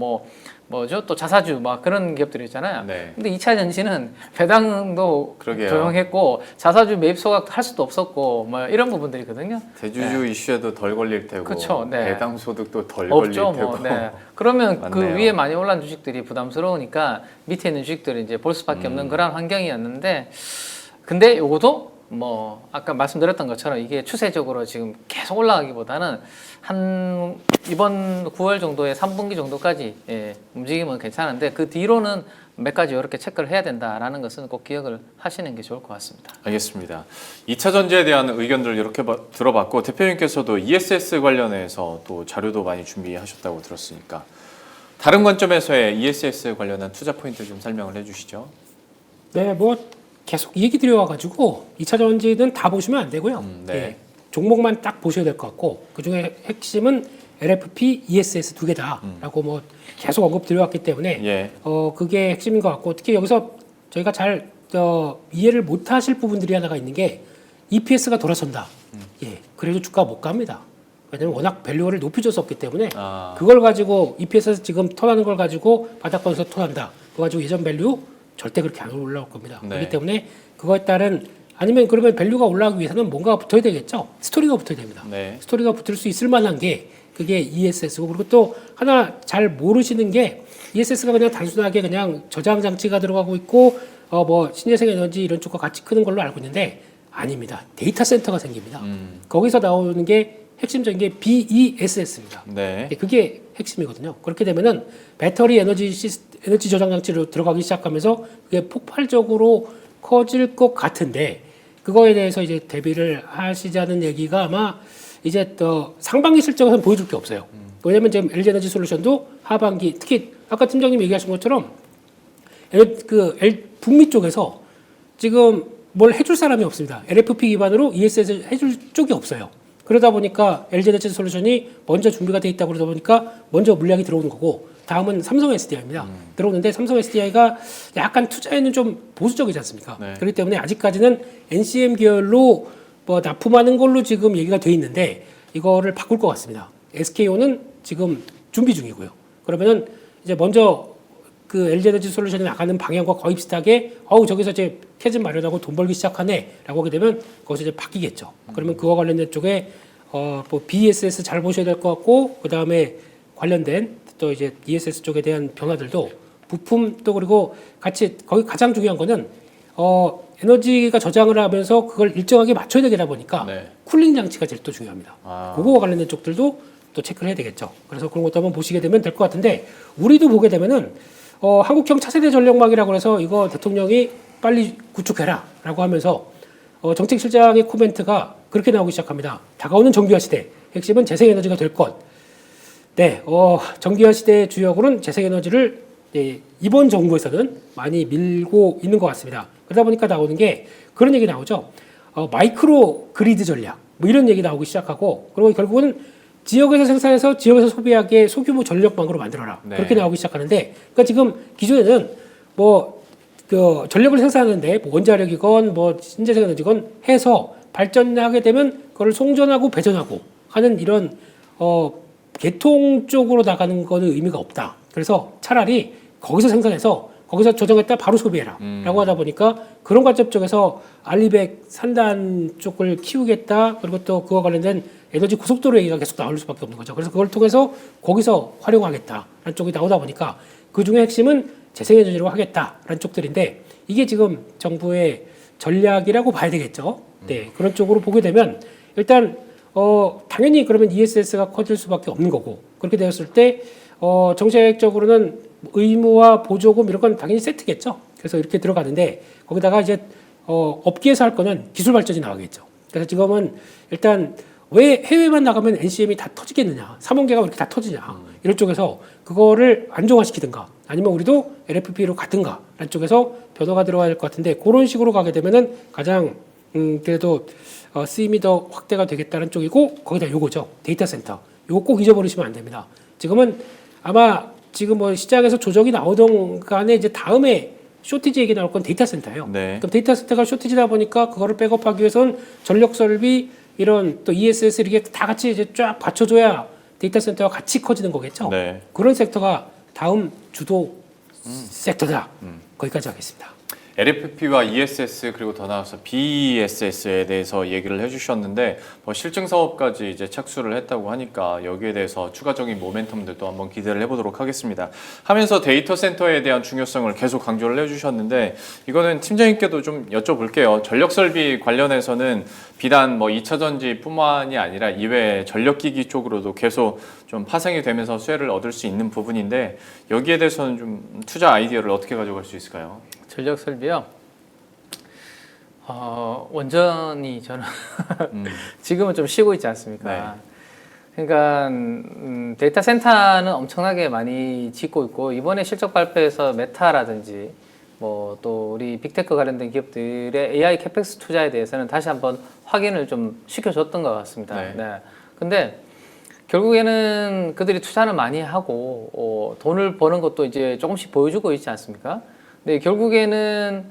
뭐죠? 또 자사주 막 그런 기업들이 있잖아요. 네. 근데 2차 전지는 배당도 그러게요. 조용했고 자사주 매입 소각 할 수도 없었고 뭐 이런 부분들이거든요. 대주주 이슈에도 덜 걸릴 테고, 그쵸, 네. 배당 소득도 덜 걸릴 없죠, 테고. 뭐. 네. 그러면 그 맞네요. 위에 많이 올라온 주식들이 부담스러우니까 밑에 있는 주식들을 이제 볼 수밖에 없는 그런 환경이었는데, 근데 요것도 뭐 아까 말씀드렸던 것처럼 이게 추세적으로 지금 계속 올라가기보다는 한 이번 9월 정도에 3분기 정도까지 움직이면 괜찮은데, 그 뒤로는 몇 가지 이렇게 체크를 해야 된다라는 것은 꼭 기억을 하시는 게 좋을 것 같습니다. 알겠습니다. 2차 전지에 대한 의견들 이렇게 들어봤고, 대표님께서도 ESS 관련해서 또 자료도 많이 준비하셨다고 들었으니까 다른 관점에서의 ESS 관련한 투자 포인트 좀 설명을 해주시죠. 네, 뭐 계속 얘기 드려와가지고 2차 전지는 다 보시면 안 되고요. 네. 예, 종목만 딱 보셔야 될 것 같고, 그 중에 핵심은 LFP, ESS 두 개다라고 뭐 계속 언급 드려왔기 때문에 예. 그게 핵심인 것 같고, 특히 여기서 저희가 잘 이해를 못하실 부분들이 하나가 있는 게 EPS가 돌아선다. 예, 그래도 주가 못 갑니다. 왜냐면 워낙 밸류를 높여줘서 없기 때문에 그걸 가지고 EPS에서 지금 턴하는 걸 가지고 바닥권에서 턴한다. 그거 가지고 예전 밸류 절대 그렇게 안 올라올 겁니다. 네. 그렇기 때문에 그거에 따른, 아니면 그러면 밸류가 올라가기 위해서는 뭔가가 붙어야 되겠죠. 스토리가 붙어야 됩니다. 네. 스토리가 붙을 수 있을 만한 게 그게 ESS고, 그리고 또 하나 잘 모르시는 게 ESS가 그냥 단순하게 그냥 저장 장치가 들어가고 있고 뭐 신재생 에너지 이런 쪽과 같이 크는 걸로 알고 있는데 아닙니다. 데이터 센터가 생깁니다. 거기서 나오는 게 핵심적인 게 BESS입니다. 네. 그게 핵심이거든요. 그렇게 되면은 배터리 에너지 저장 장치로 들어가기 시작하면서 그게 폭발적으로 커질 것 같은데, 그거에 대해서 이제 대비를 하시자는 얘기가 아마 이제 또 상반기 실적에서는 보여줄 게 없어요. 왜냐면 지금 LG에너지 솔루션도 하반기, 특히 아까 팀장님 얘기하신 것처럼 북미 쪽에서 지금 뭘 해줄 사람이 없습니다. LFP 기반으로 ESS 해줄 쪽이 없어요. 그러다 보니까 LG에너지 솔루션이 먼저 준비가 돼 있다고 그러다 보니까 먼저 물량이 들어오는 거고, 다음은 삼성 SDI입니다. 들어오는데 삼성 SDI가 약간 투자에는 좀 보수적이지 않습니까? 네. 그렇기 때문에 아직까지는 NCM 계열로 뭐 납품하는 걸로 지금 얘기가 돼 있는데 이거를 바꿀 것 같습니다. SKO는 지금 준비 중이고요. 그러면은 이제 먼저 그 LG에너지 솔루션이 나가는 방향과 거의 비슷하게 저기서 이제 캐즘 마련하고 돈 벌기 시작하네라고 하게 되면 거기서 이제 바뀌겠죠. 그러면 그와 관련된 쪽에 뭐 BESS 잘 보셔야 될 것 같고, 그 다음에 관련된 또 이제 ESS 쪽에 대한 변화들도 부품 또 그리고 같이, 거기 가장 중요한 거는 에너지가 저장을 하면서 그걸 일정하게 맞춰야 되다 보니까 네. 쿨링 장치가 제일 또 중요합니다. 그거와 관련된 쪽들도 또 체크를 해야 되겠죠. 그래서 그런 것도 한번 보시게 되면 될 것 같은데, 우리도 보게 되면은 한국형 차세대 전력망이라고 해서 이거 대통령이 빨리 구축해라라고 하면서 정책실장의 코멘트가 그렇게 나오기 시작합니다. 다가오는 정기화 시대, 핵심은 재생에너지가 될 것. 네, 정기화 시대의 주역으로는 재생에너지를 이번 정부에서는 많이 밀고 있는 것 같습니다. 그러다 보니까 나오는 게 그런 얘기 나오죠. 마이크로 그리드 전략, 뭐 이런 얘기 나오기 시작하고, 그리고 결국은 지역에서 생산해서 지역에서 소비하게 소규모 전력망으로 만들어라. 네. 그렇게 나오기 시작하는데, 그러니까 지금 기존에는 뭐 그 전력을 생산하는데 뭐 원자력이건 뭐 신재생에너지건 해서 발전하게 되면 그걸 송전하고 배전하고 하는 이런 계통 쪽으로 나가는 거는 의미가 없다. 그래서 차라리 거기서 생산해서 거기서 조정했다 바로 소비해라 라고 하다 보니까 그런 관점 쪽에서 알리백 산단 쪽을 키우겠다. 그리고 또 그와 관련된 에너지 고속도로 얘기가 계속 나올 수밖에 없는 거죠. 그래서 그걸 통해서 거기서 활용하겠다라는 쪽이 나오다 보니까 그중에 핵심은 재생에너지로 하겠다라는 쪽들인데, 이게 지금 정부의 전략이라고 봐야 되겠죠. 네, 그런 쪽으로 보게 되면 일단 당연히 그러면 ESS가 커질 수밖에 없는 거고, 그렇게 되었을 때 정책적으로는 의무와 보조금 이런 건 당연히 세트겠죠. 그래서 이렇게 들어가는데 거기다가 이제 업계에서 할 거는 기술 발전이 나가겠죠. 그래서 지금은 일단 왜 해외만 나가면 NCM이 다 터지겠느냐, 삼원계가 왜 이렇게 다 터지냐 이런 쪽에서 그거를 안정화시키든가 아니면 우리도 LFP로 가든가 라는 쪽에서 변화가 들어가야 될 것 같은데 그런 식으로 가게 되면은 가장 그래도 쓰임이 더 확대가 되겠다는 쪽이고 거기다 요거죠, 데이터 센터. 요거 꼭 잊어버리시면 안 됩니다. 지금은 아마 지금 뭐 시장에서 조정이 나오던 간에 이제 다음에 쇼티지 얘기 나올 건 데이터 센터예요. 네. 그럼 데이터 센터가 쇼티지다 보니까 그거를 백업하기 위해서는 전력 설비 이런 또 ESS 이렇게 다 같이 이제 쫙 받쳐줘야 데이터 센터가 같이 커지는 거겠죠. 네. 그런 섹터가 다음 주도 섹터다. 거기까지 하겠습니다. LFP와 ESS 그리고 더 나아가서 BESS에 대해서 얘기를 해주셨는데 뭐 실증 사업까지 이제 착수를 했다고 하니까 여기에 대해서 추가적인 모멘텀들도 한번 기대를 해보도록 하겠습니다. 하면서 데이터 센터에 대한 중요성을 계속 강조를 해주셨는데 이거는 팀장님께도 좀 여쭤볼게요. 전력 설비 관련해서는 비단 뭐 2차 전지뿐만이 아니라 이외 전력기기 쪽으로도 계속 좀 파생이 되면서 수혜를 얻을 수 있는 부분인데 여기에 대해서는 좀 투자 아이디어를 어떻게 가져갈 수 있을까요? 전력 설비요. 원전이 저는 지금은 좀 쉬고 있지 않습니까? 그러니까 데이터 센터는 엄청나게 많이 짓고 있고 이번에 실적 발표에서 메타라든지 뭐 또 우리 빅테크 관련된 기업들의 AI 캐펙스 투자에 대해서는 다시 한번 확인을 좀 시켜줬던 것 같습니다. 네. 근데 결국에는 그들이 투자는 많이 하고 돈을 버는 것도 이제 조금씩 보여주고 있지 않습니까? 근데 결국에는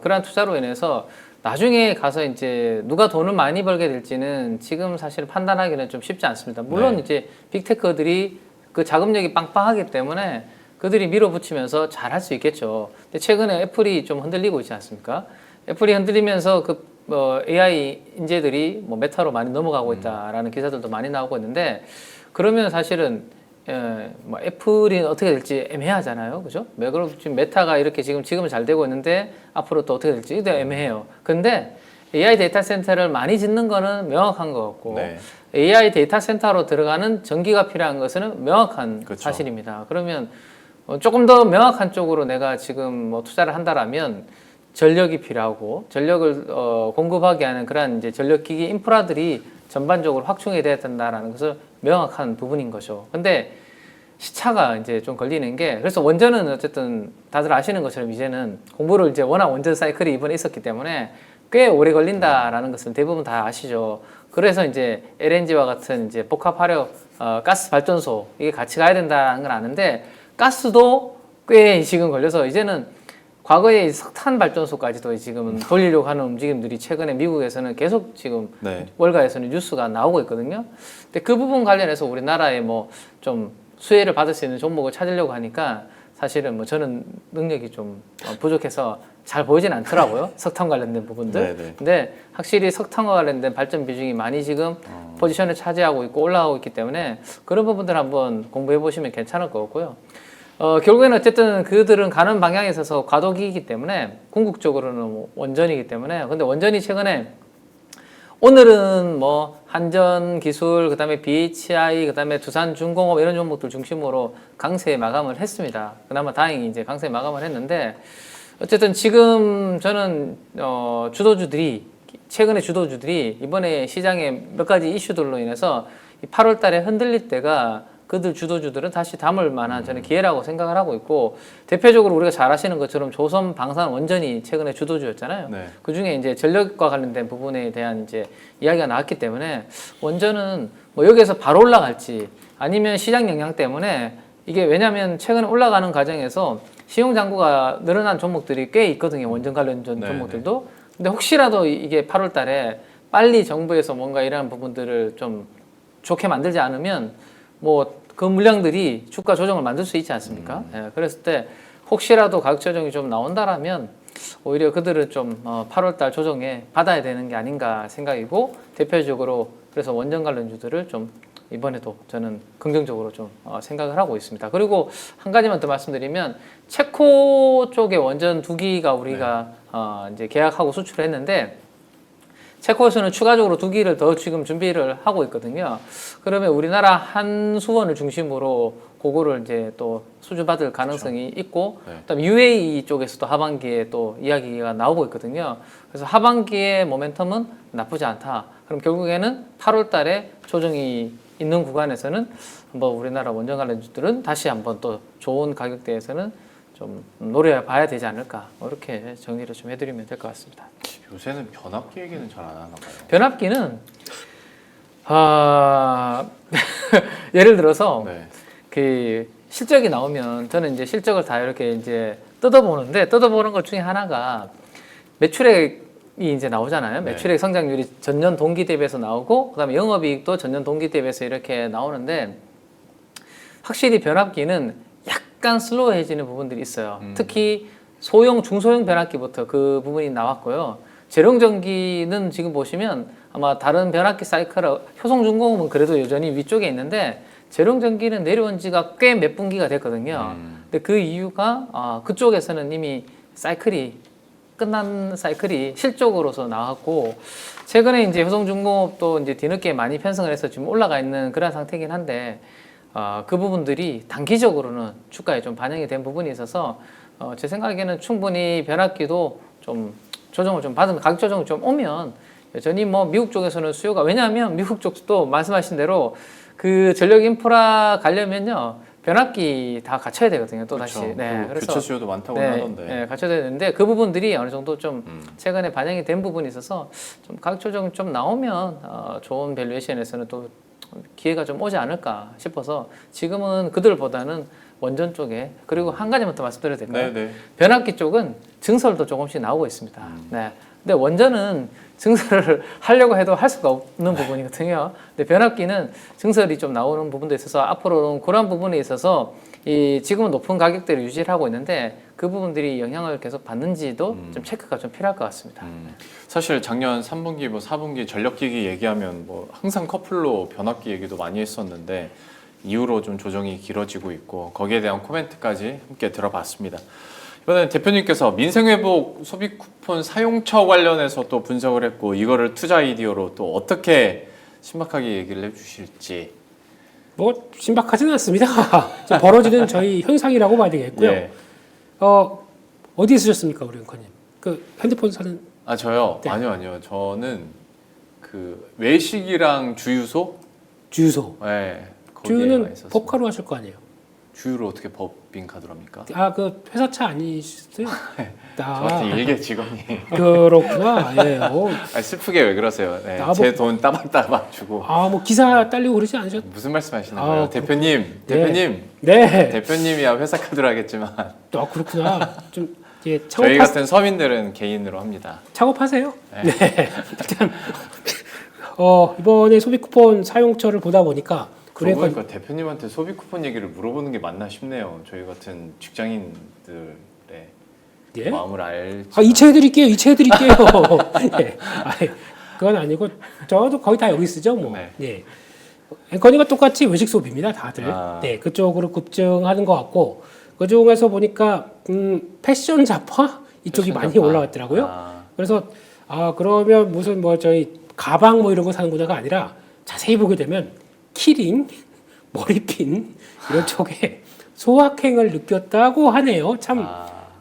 그러한 투자로 인해서 나중에 가서 이제 누가 돈을 많이 벌게 될지는 지금 사실 판단하기는 좀 쉽지 않습니다. 물론 이제 빅테크들이 그 자금력이 빵빵하기 때문에 그들이 밀어붙이면서 잘 할 수 있겠죠. 근데 최근에 애플이 좀 흔들리고 있지 않습니까? 애플이 흔들리면서 그 AI 인재들이 뭐 메타로 많이 넘어가고 있다라는 기사들도 많이 나오고 있는데 그러면 사실은 뭐 애플이 어떻게 될지 애매하잖아요, 그죠? 왜 그럼 지금 메타가 이렇게 지금은 잘 되고 있는데 앞으로 또 어떻게 될지 애매해요. 근데 AI 데이터 센터를 많이 짓는 거는 명확한 것 같고 AI 데이터 센터로 들어가는 전기가 필요한 것은 명확한 사실입니다. 그러면 조금 더 명확한 쪽으로 내가 지금 뭐 투자를 한다라면 전력이 필요하고 전력을 공급하게 하는 그런 이제 전력기기 인프라들이 전반적으로 확충이 돼야 된다라는 것을 명확한 부분인 거죠. 근데 시차가 이제 좀 걸리는 게 그래서 원전은 어쨌든 다들 아시는 것처럼 이제는 공부를 이제 워낙 원전 사이클이 이번에 있었기 때문에 꽤 오래 걸린다라는 것을 대부분 다 아시죠. 그래서 이제 LNG와 같은 이제 복합 화력 가스 발전소 이게 같이 가야 된다는 건 아는데 가스도 꽤 지금 걸려서 이제는 과거에 석탄 발전소까지도 지금은 돌리려고 하는 움직임들이 최근에 미국에서는 계속 지금 월가에서는 뉴스가 나오고 있거든요. 근데 그 부분 관련해서 우리나라에 뭐 좀 수혜를 받을 수 있는 종목을 찾으려고 하니까 사실은 뭐 저는 능력이 좀 부족해서 잘 보이진 않더라고요. 석탄 관련된 부분들. 근데 확실히 석탄과 관련된 발전 비중이 많이 지금 포지션을 차지하고 있고 올라가고 있기 때문에 그런 부분들 한번 공부해 보시면 괜찮을 것 같고요. 결국에는 어쨌든 그들은 가는 방향에 있어서 과도기이기 때문에 궁극적으로는 원전이기 때문에 근데 원전이 최근에 오늘은 뭐 한전기술 그다음에 BHI 그다음에 두산중공업 이런 종목들 중심으로 강세 마감을 했습니다. 그나마 다행히 이제 강세 마감을 했는데 어쨌든 지금 저는 주도주들이 최근에 주도주들이 이번에 시장에 몇 가지 이슈들로 인해서 8월 달에 흔들릴 때가 그들 주도주들은 다시 담을 만한 저는 기회라고 생각을 하고 있고 대표적으로 우리가 잘 아시는 것처럼 조선 방산 원전이 최근에 주도주였잖아요. 그 중에 이제 전력과 관련된 부분에 대한 이제 이야기가 나왔기 때문에 원전은 뭐 여기에서 바로 올라갈지 아니면 시장 영향 때문에 이게 왜냐하면 최근에 올라가는 과정에서 시용 잔고가 늘어난 종목들이 꽤 있거든요. 원전 관련된 종목들도. 근데 혹시라도 이게 8월 달에 빨리 정부에서 뭔가 이러한 부분들을 좀 좋게 만들지 않으면 뭐 그 물량들이 주가 조정을 만들 수 있지 않습니까? 그랬을 때 혹시라도 가격 조정이 좀 나온다라면 오히려 그들은 좀 8월달 조정에 받아야 되는 게 아닌가 생각이고 대표적으로 그래서 원전 관련주들을 좀 이번에도 저는 긍정적으로 좀 생각을 하고 있습니다. 그리고 한 가지만 더 말씀드리면 체코 쪽의 원전 2기가 우리가 이제 계약하고 수출을 했는데 체코에서는 추가적으로 2기를 더 지금 준비를 하고 있거든요. 그러면 우리나라 한수원을 중심으로 그거를 이제 또 수주받을 가능성이 있고, 네. 그다음 UAE 쪽에서도 하반기에 또 이야기가 나오고 있거든요. 그래서 하반기의 모멘텀은 나쁘지 않다. 그럼 결국에는 8월 달에 조정이 있는 구간에서는 한번 우리나라 원전 관련주들은 다시 한번 또 좋은 가격대에서는 좀 노려봐야 되지 않을까. 이렇게 정리를 좀 해드리면 될 것 같습니다. 요새는 변압기 얘기는 잘 안 하나 봐요. 변압기는 예를 들어서 네. 그 실적이 나오면 저는 이제 실적을 다 이렇게 이제 뜯어보는 것 중에 하나가 매출액이 이제 나오잖아요. 네. 매출액 성장률이 전년 동기 대비해서 나오고, 그다음에 영업이익도 전년 동기 대비해서 이렇게 나오는데, 확실히 변압기는 약간 슬로우해지는 부분들이 있어요. 특히 소형, 중소형 변압기부터 그 부분이 나왔고요. 재룡전기는 지금 보시면 아마 다른 변압기 사이클, 효성중공업은 그래도 여전히 위쪽에 있는데, 재룡전기는 내려온 지가 꽤 몇 분기가 됐거든요. 근데 그 이유가 그쪽에서는 이미 사이클이 끝난 사이클이 실적으로서 나왔고, 최근에 이제 효성중공업도 이제 뒤늦게 많이 편성을 해서 지금 올라가 있는 그런 상태이긴 한데, 그 부분들이 단기적으로는 주가에 좀 반영이 된 부분이 있어서 제 생각에는 충분히 변압기도 좀 조정을 좀 받으면, 가격 조정을 좀 오면 여전히 뭐 미국 쪽에서는 수요가, 왜냐하면 미국 쪽도 말씀하신 대로 그 전력 인프라 가려면요 변압기 다 갖춰야 되거든요. 또 그렇죠. 다시. 네, 교체 수요도 많다고 하던데. 네, 갖춰야 되는데 그 부분들이 어느 정도 좀 최근에 반영이 된 부분이 있어서 좀 가격 조정 좀 나오면 좋은 밸류에이션에서는 또 기회가 좀 오지 않을까 싶어서 지금은 그들보다는 원전 쪽에, 그리고 한 가지만 더 말씀드려도 될까요? 네, 네. 변압기 쪽은 증설도 조금씩 나오고 있습니다. 네. 근데 원전은 증설을 하려고 해도 할 수가 없는 부분이거든요. 근데 변압기는 증설이 좀 나오는 부분도 있어서 앞으로는 그런 부분에 있어서 지금은 높은 가격대를 유지를 하고 있는데 그 부분들이 영향을 계속 받는지도 좀 체크가 좀 필요할 것 같습니다. 사실 작년 3분기, 뭐 4분기 전력기기 얘기하면 뭐 항상 커플로 변압기 얘기도 많이 했었는데 이후로 좀 조정이 길어지고 있고 거기에 대한 코멘트까지 함께 들어봤습니다. 이번에 대표님께서 민생회복 소비 쿠폰 사용처 관련해서 또 분석을 했고 이거를 투자 아이디어로 또 어떻게 신박하게 얘기를 해주실지. 뭐 신박하지는 않습니다. 좀 벌어지는 저희 현상이라고 봐야 되겠고요. 예. 어디에 쓰셨습니까, 우리 앵커님? 그 핸드폰 사는. 저요? 네. 아니요. 저는 그 외식이랑 주유소? 주유소. 네. 거기에 주유는 많이 썼습니다. 법카로 하실 거 아니에요? 주유를 어떻게 법인카드로 합니까? 그 회사차 아니시죠? 저한테 일개 직원이. 그렇구나. 예. 슬프게 왜 그러세요? 네, 뭐- 제 돈 따박따박 주고. 뭐 기사 딸리고 그러지 않으셨? 무슨 말씀하시는 거예요? 대표님, 네. 대표님이야 회사 카드로 하겠지만 그렇구나. 좀 예, 저희 같은 서민들은 개인으로 합니다. 창업하세요. 네. 일단 이번에 소비 쿠폰 사용처를 보다 보니까 그러고 보니까 대표님한테 소비 쿠폰 얘기를 물어보는 게 맞나 싶네요. 저희 같은 직장인들의 예? 마음을 알. 이체해드릴게요. 예. 그건 아니고 저도 거의 다 여기 쓰죠, 뭐. 네. 예. 앵커니가 똑같이 외식 소비입니다, 다들. 네, 그쪽으로 급증하는 것 같고 그 중에서 보니까 패션 잡화 이쪽이 패션 많이 잡화. 올라왔더라고요. 그래서 그러면 무슨 뭐 저희 가방 뭐 이런 거 사는구나가 아니라 자세히 보게 되면 키링, 머리핀 이런 쪽에 소확행을 느꼈다고 하네요. 참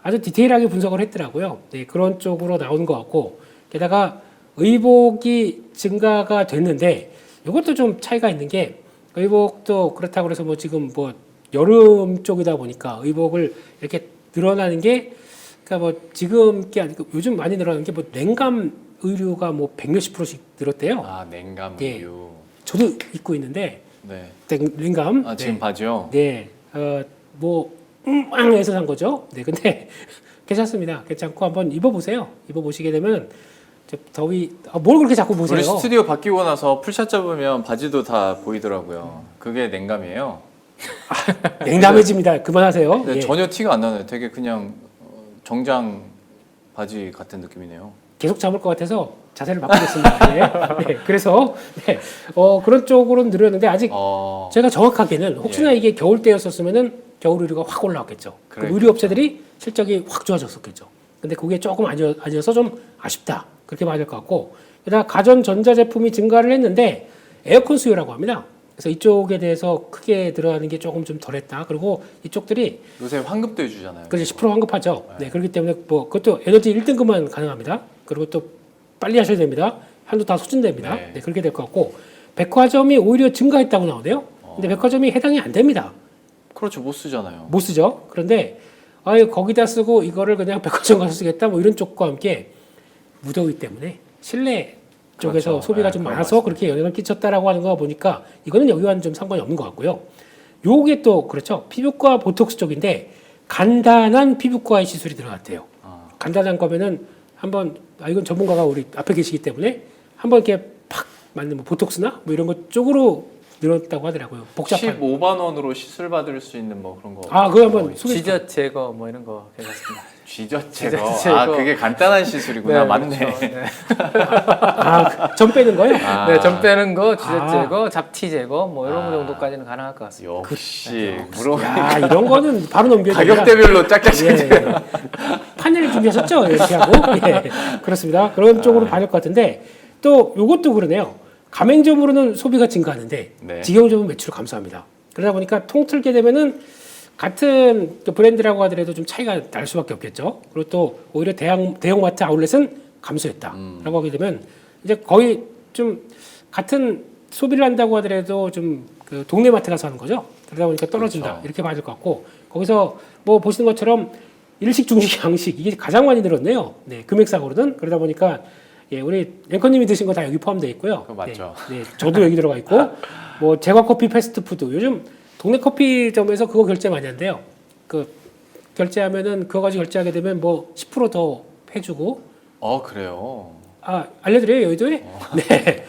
아주 디테일하게 분석을 했더라고요. 네, 그런 쪽으로 나오는 것 같고 게다가 의복이 증가가 됐는데 이것도 좀 차이가 있는 게 의복도 그렇다고 해서 뭐 지금 뭐 여름 쪽이다 보니까 의복을 이렇게 늘어나는 게 그러니까 뭐 지금 게 아니고 요즘 많이 늘어나는 게 뭐 냉감 의류가 뭐 100몇십 %씩 늘었대요. 냉감 예. 의류. 저도 입고 있는데 네. 냉감. 지금 네. 바지요? 네. 해서 산 거죠. 네. 근데 괜찮습니다. 괜찮고 한번 입어보세요. 입어보시게 되면 더위 뭘 그렇게 자꾸 보세요. 우리 스튜디오 바뀌고 나서 풀샷 잡으면 바지도 다 보이더라고요. 그게 냉감이에요. 냉담해집니다. 그만하세요. 네, 예. 전혀 티가 안 나요. 되게 그냥 정장 바지 같은 느낌이네요. 계속 잡을 것 같아서 자세를 바꾸겠습니다. 네. 네. 그래서 그런 쪽으로는 늘었는데 아직 제가 정확하게는 혹시나 이게 겨울 때였었으면은 겨울 의류가 확 올라왔겠죠. 그 의류 업체들이 실적이 확 좋아졌었겠죠. 근데 그게 조금 아니어서 좀 아쉽다. 그렇게 봐야 될 것 같고 그다음 가전 전자 제품이 증가를 했는데 에어컨 수요라고 합니다. 그래서 이쪽에 대해서 크게 들어가는 게 조금 좀 덜했다. 그리고 이쪽들이 요새 환급도 해주잖아요. 그래서 10% 환급하죠. 네, 그렇기 때문에 뭐 그것도 에너지 1등급만 가능합니다. 그리고 또 빨리 하셔야 됩니다. 한도 다 소진됩니다. 네. 네, 그렇게 될 것 같고 백화점이 오히려 증가했다고 나오네요. 근데 백화점이 해당이 안 됩니다. 그렇죠, 못 쓰잖아요. 못 쓰죠. 그런데 아유 거기다 쓰고 이거를 그냥 백화점 가서 쓰겠다 뭐 이런 쪽과 함께 무더위 때문에 실내 쪽에서 그렇죠. 소비가 네, 좀 그런 많아서 것 그렇게 영향을 끼쳤다라고 하는 거 보니까 이거는 여기와는 좀 상관이 없는 것 같고요. 요게 또 그렇죠. 피부과 보톡스 쪽인데 간단한 피부과의 시술이 들어갔대요. 간단한 거면은 한번 이건 전문가가 우리 앞에 계시기 때문에 한번 이렇게 팍 맞는 뭐 보톡스나 뭐 이런 것 쪽으로 늘었다고 하더라고요. 복잡한. 15만 원으로 시술 받을 수 있는 뭐 그런 거. 그거 한번 소개. 지저 제거 뭐 이런 거 괜찮습니다. 쥐젖 쥐젖 제거. 제거. 그게 간단한 시술이구나. 맞네. 그렇죠. 네. 점 빼는 거요? 네, 점 빼는 거, 지저 아. 제거, 잡티 제거 뭐 이런 거 정도까지는 가능할 것 같습니다. 역시 물어 야, 이런 거는 바로 넘겨야 됩니다. 가격대별로 짝짝짝. 예. 판넬을 준비하셨죠? 이렇게 하고. 예. 그렇습니다. 그런 쪽으로 봐야 될 것 같은데 또 이것도 그러네요. 가맹점으로는 소비가 증가하는데 네. 직영점은 매출을 감소합니다. 그러다 보니까 통틀게 되면은 같은 또 브랜드라고 하더라도 좀 차이가 날 수밖에 없겠죠. 그리고 또 오히려 대형마트 아울렛은 감소했다라고 하게 되면 이제 거의 좀 같은 소비를 한다고 하더라도 좀 그 동네 마트 가서 하는 거죠. 그러다 보니까 떨어진다 그렇죠. 이렇게 봐야 될 것 같고 거기서 뭐 보시는 것처럼 일식, 중식, 양식 이게 가장 많이 늘었네요. 네, 금액상으로는 그러다 보니까 예, 우리 앵커님이 드신 거 다 여기 포함되어 있고요. 그거 맞죠. 네, 네, 저도 여기 들어가 있고 뭐 제과 커피, 패스트푸드 요즘 동네 커피점에서 그거 결제 많이 한대요. 그 결제하면은 그거 가지고 결제하게 되면 뭐 10% 더 해주고 그래요. 알려드려요 여의도에. 네.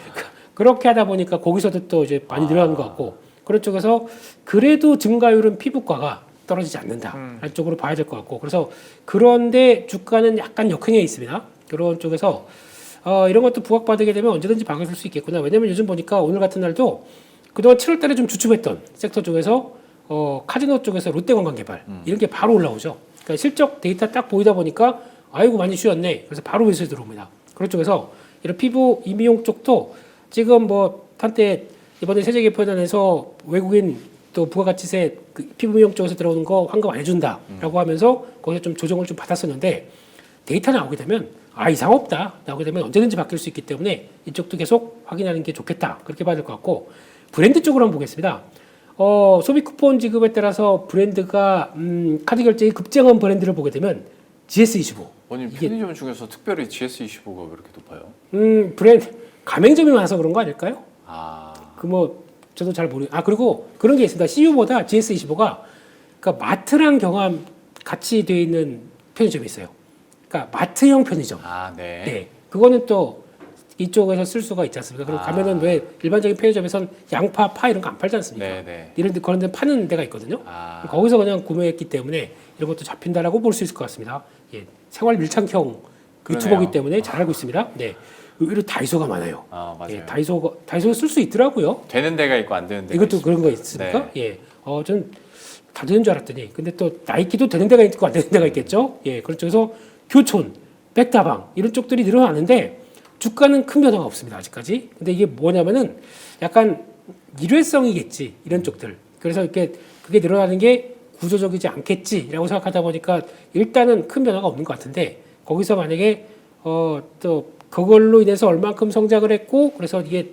그렇게 하다 보니까 거기서도 또 이제 많이 늘어나는 것 같고 그런 쪽에서 그래도 증가율은 피부과가 떨어지지 않는다라는 쪽으로 봐야 될 것 같고 그래서 그런데 주가는 약간 역행해 있습니다. 그런 쪽에서 이런 것도 부각받게 되면 언제든지 바뀔 수 있겠구나. 왜냐면 요즘 보니까 오늘 같은 날도 그동안 7월달에 좀 주춤했던 섹터 쪽에서 카지노 쪽에서 롯데관광개발 이런 게 바로 올라오죠. 그러니까 실적 데이터 딱 보이다 보니까 아이고 많이 쉬었네. 그래서 바로 매수에 들어옵니다. 그런 쪽에서 이런 피부 이미용 쪽도 지금 뭐 한때 이번에 세제개편안에서 외국인 또 부가가치세 그 피부 미용 쪽에서 들어오는 거 환급 안 해준다라고 하면서 거기서 좀 조정을 좀 받았었는데 데이터 나오게 되면 이상 없다 나오게 되면 언제든지 바뀔 수 있기 때문에 이쪽도 계속 확인하는 게 좋겠다 그렇게 봐야 될 것 같고 브랜드 쪽으로 한번 보겠습니다. 소비 쿠폰 지급에 따라서 브랜드가 카드 결제에 급증한 브랜드를 보게 되면 GS25 아니 편의점 중에서 특별히 GS25가 왜 이렇게 높아요? 브랜드 가맹점이 많아서 그런 거 아닐까요? 아, 그 뭐 저도 잘 모르. 그리고 그런 게 있습니다. CU보다 GS25가 그러니까 마트랑 경합 같이 돼 있는 편의점이 있어요. 그러니까 마트형 편의점. 네. 네, 그거는 또 이쪽에서 쓸 수가 있지 않습니까? 그리고 가면은 왜 일반적인 편의점에선 양파, 파 이런 거 안 팔지 않습니까? 네. 이런 데 그런 데 파는 데가 있거든요. 거기서 그냥 구매했기 때문에 이런 것도 잡힌다라고 볼 수 있을 것 같습니다. 예, 생활 밀착형 유튜버이기 때문에 잘 알고 있습니다. 네, 의외로 다이소가 많아요. 맞아요. 예, 다이소 쓸 수 있더라고요. 되는 데가 있고 안 되는 데가 이것도 있습니다. 그런 거 있습니까? 네. 예, 저는 다 되는 줄 알았더니 근데 또 나이키도 되는 데가 있고 안 되는 데가 있겠죠. 예, 그런 쪽에서 교촌, 백다방 이런 쪽들이 늘어나는데 주가는 큰 변화가 없습니다 아직까지. 근데 이게 뭐냐면은 약간 일회성이겠지 이런 쪽들. 그래서 이렇게 그게 늘어나는 게 구조적이지 않겠지라고 생각하다 보니까 일단은 큰 변화가 없는 것 같은데 거기서 만약에 또 그걸로 인해서 얼만큼 성장을 했고 그래서 이게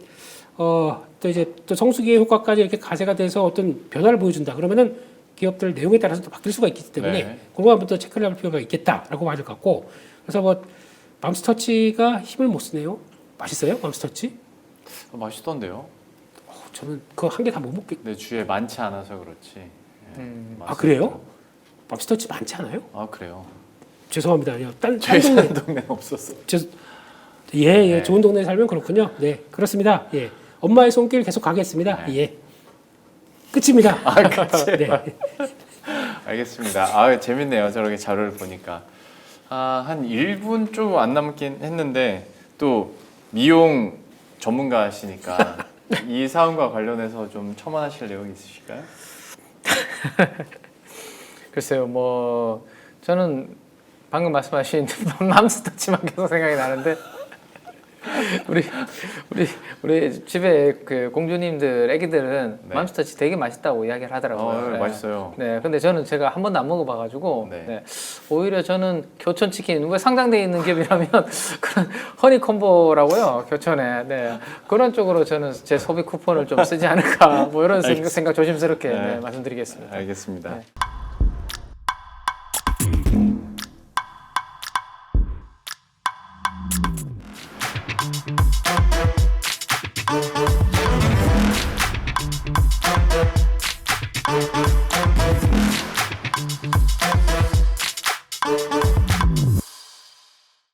또 이제 또 성수기의 효과까지 이렇게 가세가 돼서 어떤 변화를 보여준다 그러면은 기업들 내용에 따라서 또 바뀔 수가 있기 때문에 네. 그거 한번 또 체크를 할 필요가 있겠다라고 봐야 될 것 같고 그래서 뭐 맘스터치가 힘을 못 쓰네요. 맛있어요? 맘스터치? 맛있던데요. 저는 그거 한 개 다 못 먹겠. 근데 주에 많지 않아서 그렇지. 그래요? 맘스터치 많지 않아요? 그래요. 죄송합니다. 아니요. 딴 저희 동네. 사는 동네는 없었어. 예, 좋은 동네에 살면 그렇군요. 네, 그렇습니다. 예, 엄마의 손길 계속 가겠습니다. 네. 예, 끝입니다. 끝이. 네. 알겠습니다. 재밌네요. 저렇게 자료를 보니까. 한 1분 좀 안 남긴 했는데 또 미용 전문가시니까 이 사안과 관련해서 좀 첨언하실 내용 있으실까요? 글쎄요, 뭐 저는 방금 말씀하신 맘스터치만 계속 생각이 나는데 우리 집에 그 공주님들 애기들은 네. 맘스터치 되게 맛있다고 이야기를 하더라고요. 네, 맛있어요. 네, 근데 저는 제가 한 번도 안 먹어봐가지고 네. 네. 오히려 저는 교촌 치킨 왜 상장돼 있는 기업이라면 그런 허니콤보라고요 교촌에 네. 그런 쪽으로 저는 제 소비 쿠폰을 좀 쓰지 않을까 뭐 이런 생각 조심스럽게 네, 말씀드리겠습니다. 알겠습니다. 네.